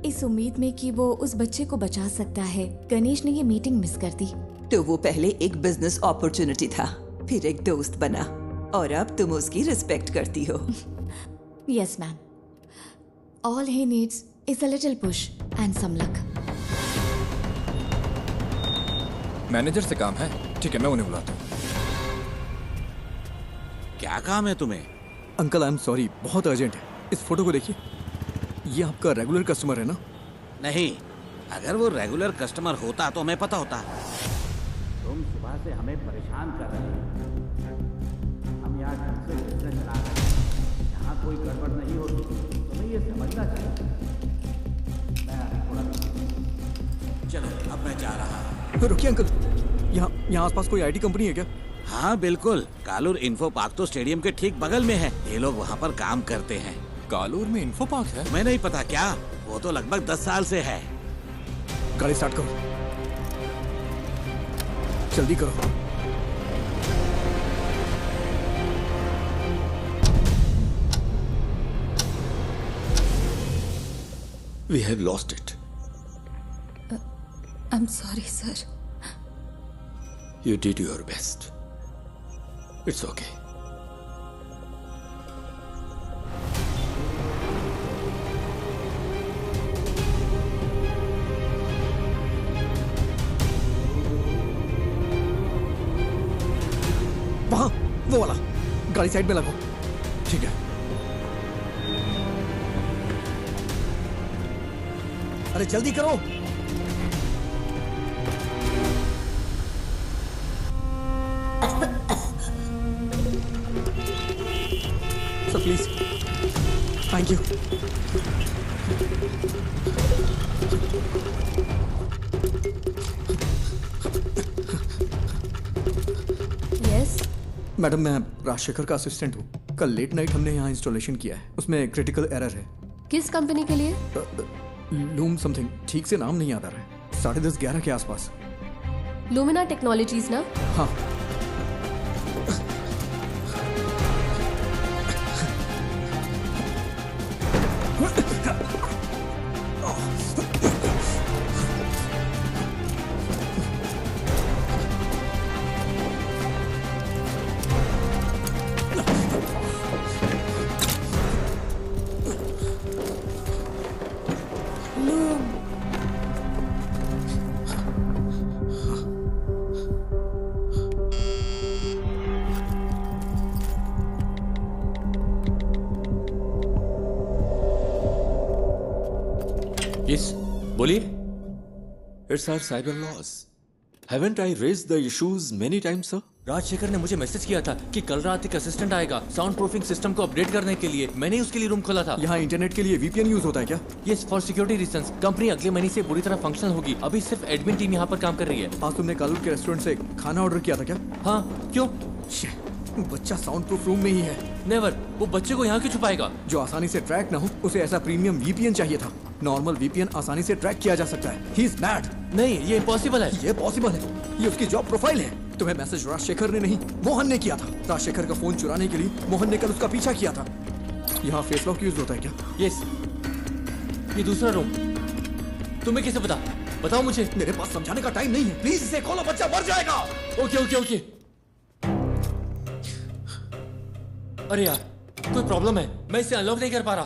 इस उम्मीद में कि वो उस बच्चे को बचा सकता है, गणेश ने ये मीटिंग मिस कर दी। तो वो पहले एक बिजनेस अपॉर्चुनिटी था, फिर एक दोस्त बना, और अब तुम उसकी रिस्पेक्ट करती हो। Yes ma'am, all he needs is a little push and some luck. Manager से काम है? ठीक है, मैं उन्हें बुलाता हूँ। क्या काम है तुम्हें? अंकल आई एम सॉरी, बहुत अर्जेंट है। इस फोटो को देखिए, ये आपका रेगुलर कस्टमर है ना? नहीं, अगर वो रेगुलर कस्टमर होता तो हमें पता होता। तुम सुबह से हमें परेशान कर रहे हो। हम यहाँ ढंग से बिजनेस चला रहे हैं, यहाँ कोई गड़बड़ नहीं होती, तुम्हें ये समझना चाहिए। चलो अब मैं जा रहा हूँ। रुकिए अंकल, यहाँ आसपास कोई आईटी कंपनी है क्या? हाँ बिल्कुल, कालूर इन्फो पार्क तो स्टेडियम के ठीक बगल में है। ये लोग वहाँ पर काम करते हैं। कालूर में इन्फो पार्क है? मैं नहीं पता क्या, वो तो लगभग 10 साल से है। गाड़ी स्टार्ट करो, जल्दी करो। We have lost it. I'm sorry, sir. You did your best. It's okay. वहां, वो वाला। गाड़ी साइड में लगाओ। ठीक है। अरे जल्दी करो। Sir please, thank you. Yes madam, मैं राजशेखर का असिस्टेंट हूँ। कल लेट नाइट हमने यहाँ इंस्टॉलेशन किया है, उसमें क्रिटिकल एरर है। किस कंपनी के लिए? लूम समथिंग, ठीक से नाम नहीं याद आ रहा है। 10:30-11 के आसपास। लुमिना टेक्नोलॉजीज ना? हाँ। Yes, बोलिए। It's our cyber laws. Haven't I raised the issues many times, sir? Rajshekhar ने मुझे मैसेज किया था कि कल रात एक असिस्टेंट आएगा साउंड प्रूफिंग सिस्टम को अपडेट करने के लिए। मैंने उसके लिए रूम खोला था। यहाँ इंटरनेट के लिए VPN यूज होता है क्या? Yes, for security reasons. Company अगले महीने से पूरी तरह फंक्शनल होगी। अभी सिर्फ एडमिन टीम यहाँ पर काम कर रही है। आज तुमने कालूर के रेस्टोरेंट से खाना ऑर्डर किया था क्या? हाँ, क्यों? बच्चा साउंड प्रूफ रूम में ही है। नेवर, वो बच्चे को यहाँ क्यों छुपाएगा? जो आसानी से ट्रैक ना हो, उसे ऐसा प्रीमियम VPN चाहिए था। नॉर्मल VPN आसानी से ट्रैक किया जा सकता है। He is mad। नहीं, ये इम्पॉसिबल है। ये पॉसिबल है, ये उसकी जॉब प्रोफाइल है। तुम्हें मैसेज राजशेखर ने नहीं, मोहन ने किया था। राजशेखर का फोन चुराने के लिए मोहन ने कल उसका पीछा किया था। यहाँ फेस लॉक यूज होता है क्या? यस, ये दूसरा रूम। तुम्हें कैसे पता? बताओ मुझे। मेरे पास समझाने का टाइम नहीं है, प्लीज इसे खोलो, बच्चा मर जाएगा। Okay okay okay. अरे यार, कोई प्रॉब्लम है, मैं इसे अनलॉक नहीं कर पा रहा।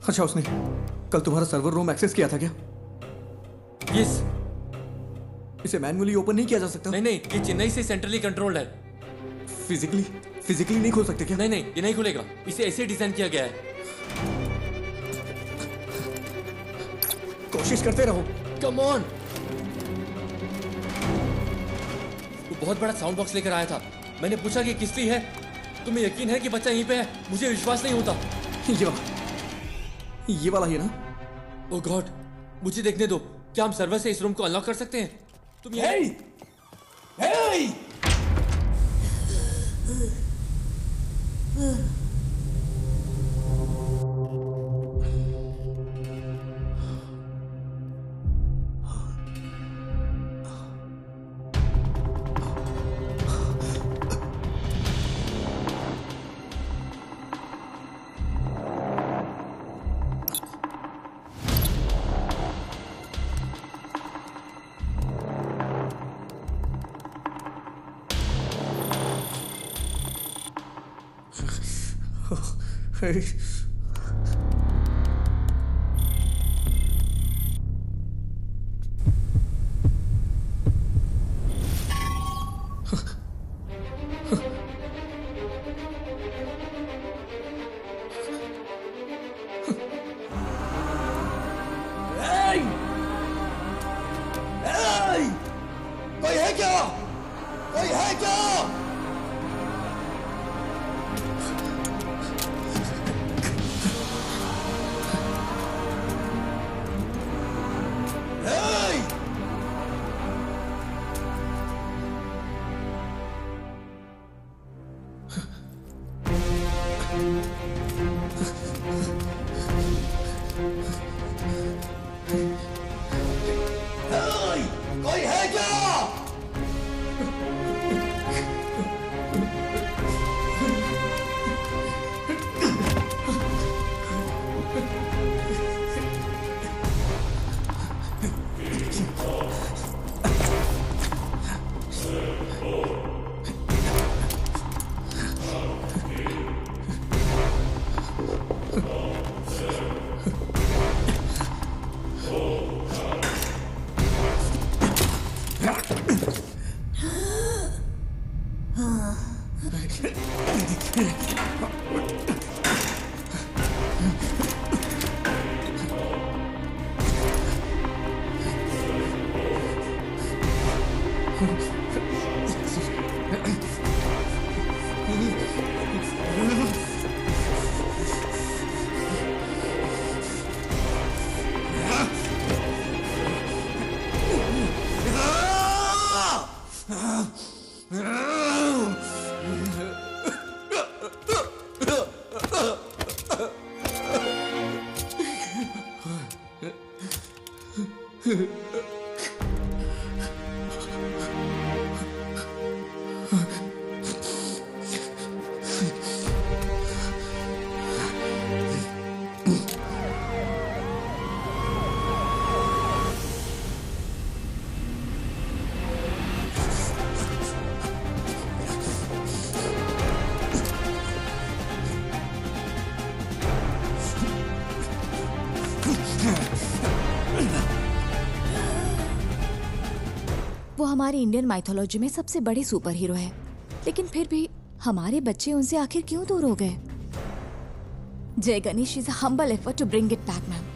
अच्छा, उसने कल तुम्हारा सर्वर रूम एक्सेस किया था क्या? यस। इसे मैन्युअली ओपन नहीं किया जा सकता? नहीं नहीं, ये चेन्नई से सेंट्रली कंट्रोल्ड है। फिजिकली नहीं खोल सकते क्या? नहीं नहीं, ये नहीं खुलेगा। इसे ऐसे डिजाइन किया गया है। कोशिश करते रहो। Come on. वो बहुत बड़ा साउंड बॉक्स लेकर आया था। मैंने पूछा कि किसकी है। तुम्हें यकीन है कि बच्चा यहीं पे है? मुझे विश्वास नहीं होता। ये वाला ही है ना? ओह गॉड, मुझे देखने दो। क्या हम सर्वर से इस रूम को अनलॉक कर सकते हैं? तुम ये कोई है क्या? कोई है क्या? कोई है क्या? वो हमारी इंडियन माइथोलॉजी में सबसे बड़े सुपर हीरो है, लेकिन फिर भी हमारे बच्चे उनसे आखिर क्यों दूर हो गए? Jai Ganesh is a humble effort to bring it back, ma'am.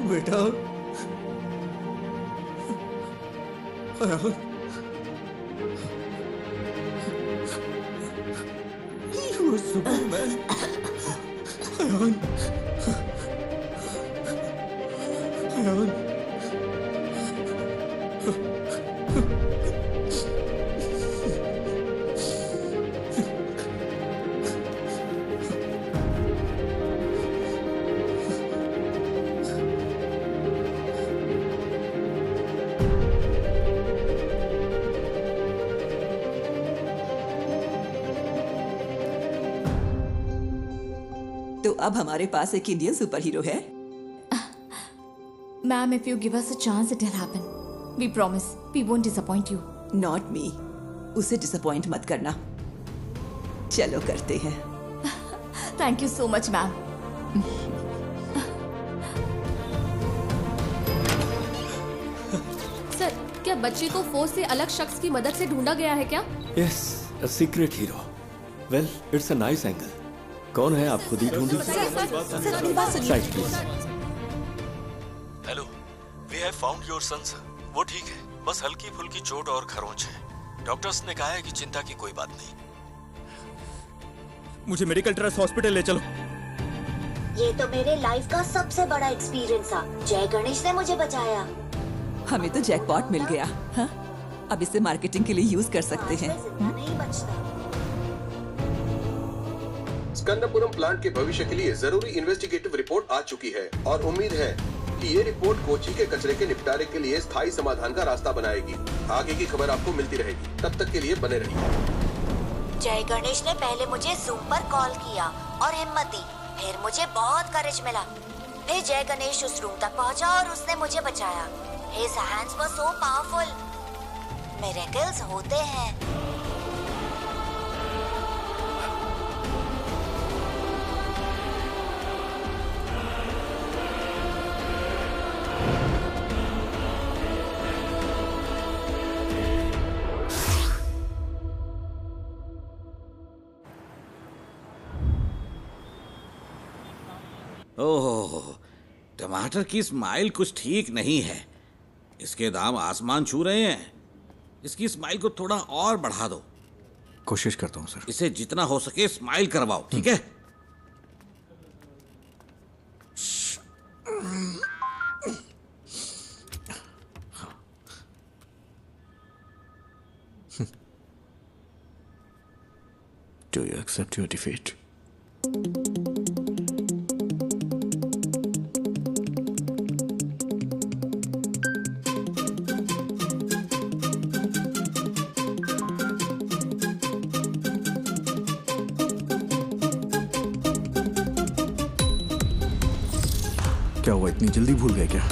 बेटा You are Superman. तो अब हमारे पास एक इंडियन सुपर हीरो है। Ma'am, if you give us a chance, it'll happen. We promise. We won't disappoint you. Not me. उसे disappoint मत करना। चलो करते हैं। Thank you so much, ma'am. Sir, क्या बच्चे को फोर्स से अलग शख्स की मदद से ढूंढा गया है क्या? Yes, a secret hero. Well, it's a nice angle. कौन है आप खुद ही ढूंढ लीजिए। Side please. Hello, we have found your son sir. वो ठीक है, बस हल्की फुल्की चोट और खरोंच है। डॉक्टर्स ने कहा है कि चिंता की कोई बात नहीं। मुझे मेडिकल ट्रस्ट हॉस्पिटल ले चलो। ये तो मेरे लाइफ का सबसे बड़ा एक्सपीरियंस था। जय गणेश ने मुझे बचाया। हमें तो जैकपॉट मिल गया। हाँ? अब इसे मार्केटिंग के लिए यूज कर सकते हैं। नहीं बचता। स्कंदपुरम प्लांट के भविष्य के लिए जरूरी इन्वेस्टिगेटिव रिपोर्ट आ चुकी है और उम्मीद है कि ये रिपोर्ट कोची के कचरे के निपटारे के लिए स्थायी समाधान का रास्ता बनाएगी। आगे की खबर आपको मिलती रहेगी। तब तक के लिए बने रहिए। जय गणेश ने पहले मुझे जूम पर कॉल किया और हिम्मत दी। फिर मुझे बहुत करेज मिला। फिर जय गणेश उस रूम तक पहुंचा और उसने मुझे बचाया। His hands were so powerful. Miracles होते हैं। ओह, टमाटर की स्माइल कुछ ठीक नहीं है। इसके दाम आसमान छू रहे हैं। इसकी स्माइल को थोड़ा और बढ़ा दो। कोशिश करता हूँ सर। इसे जितना हो सके स्माइल करवाओ, ठीक है? Do you accept your defeat? क्या हुआ, इतनी जल्दी भूल गए क्या?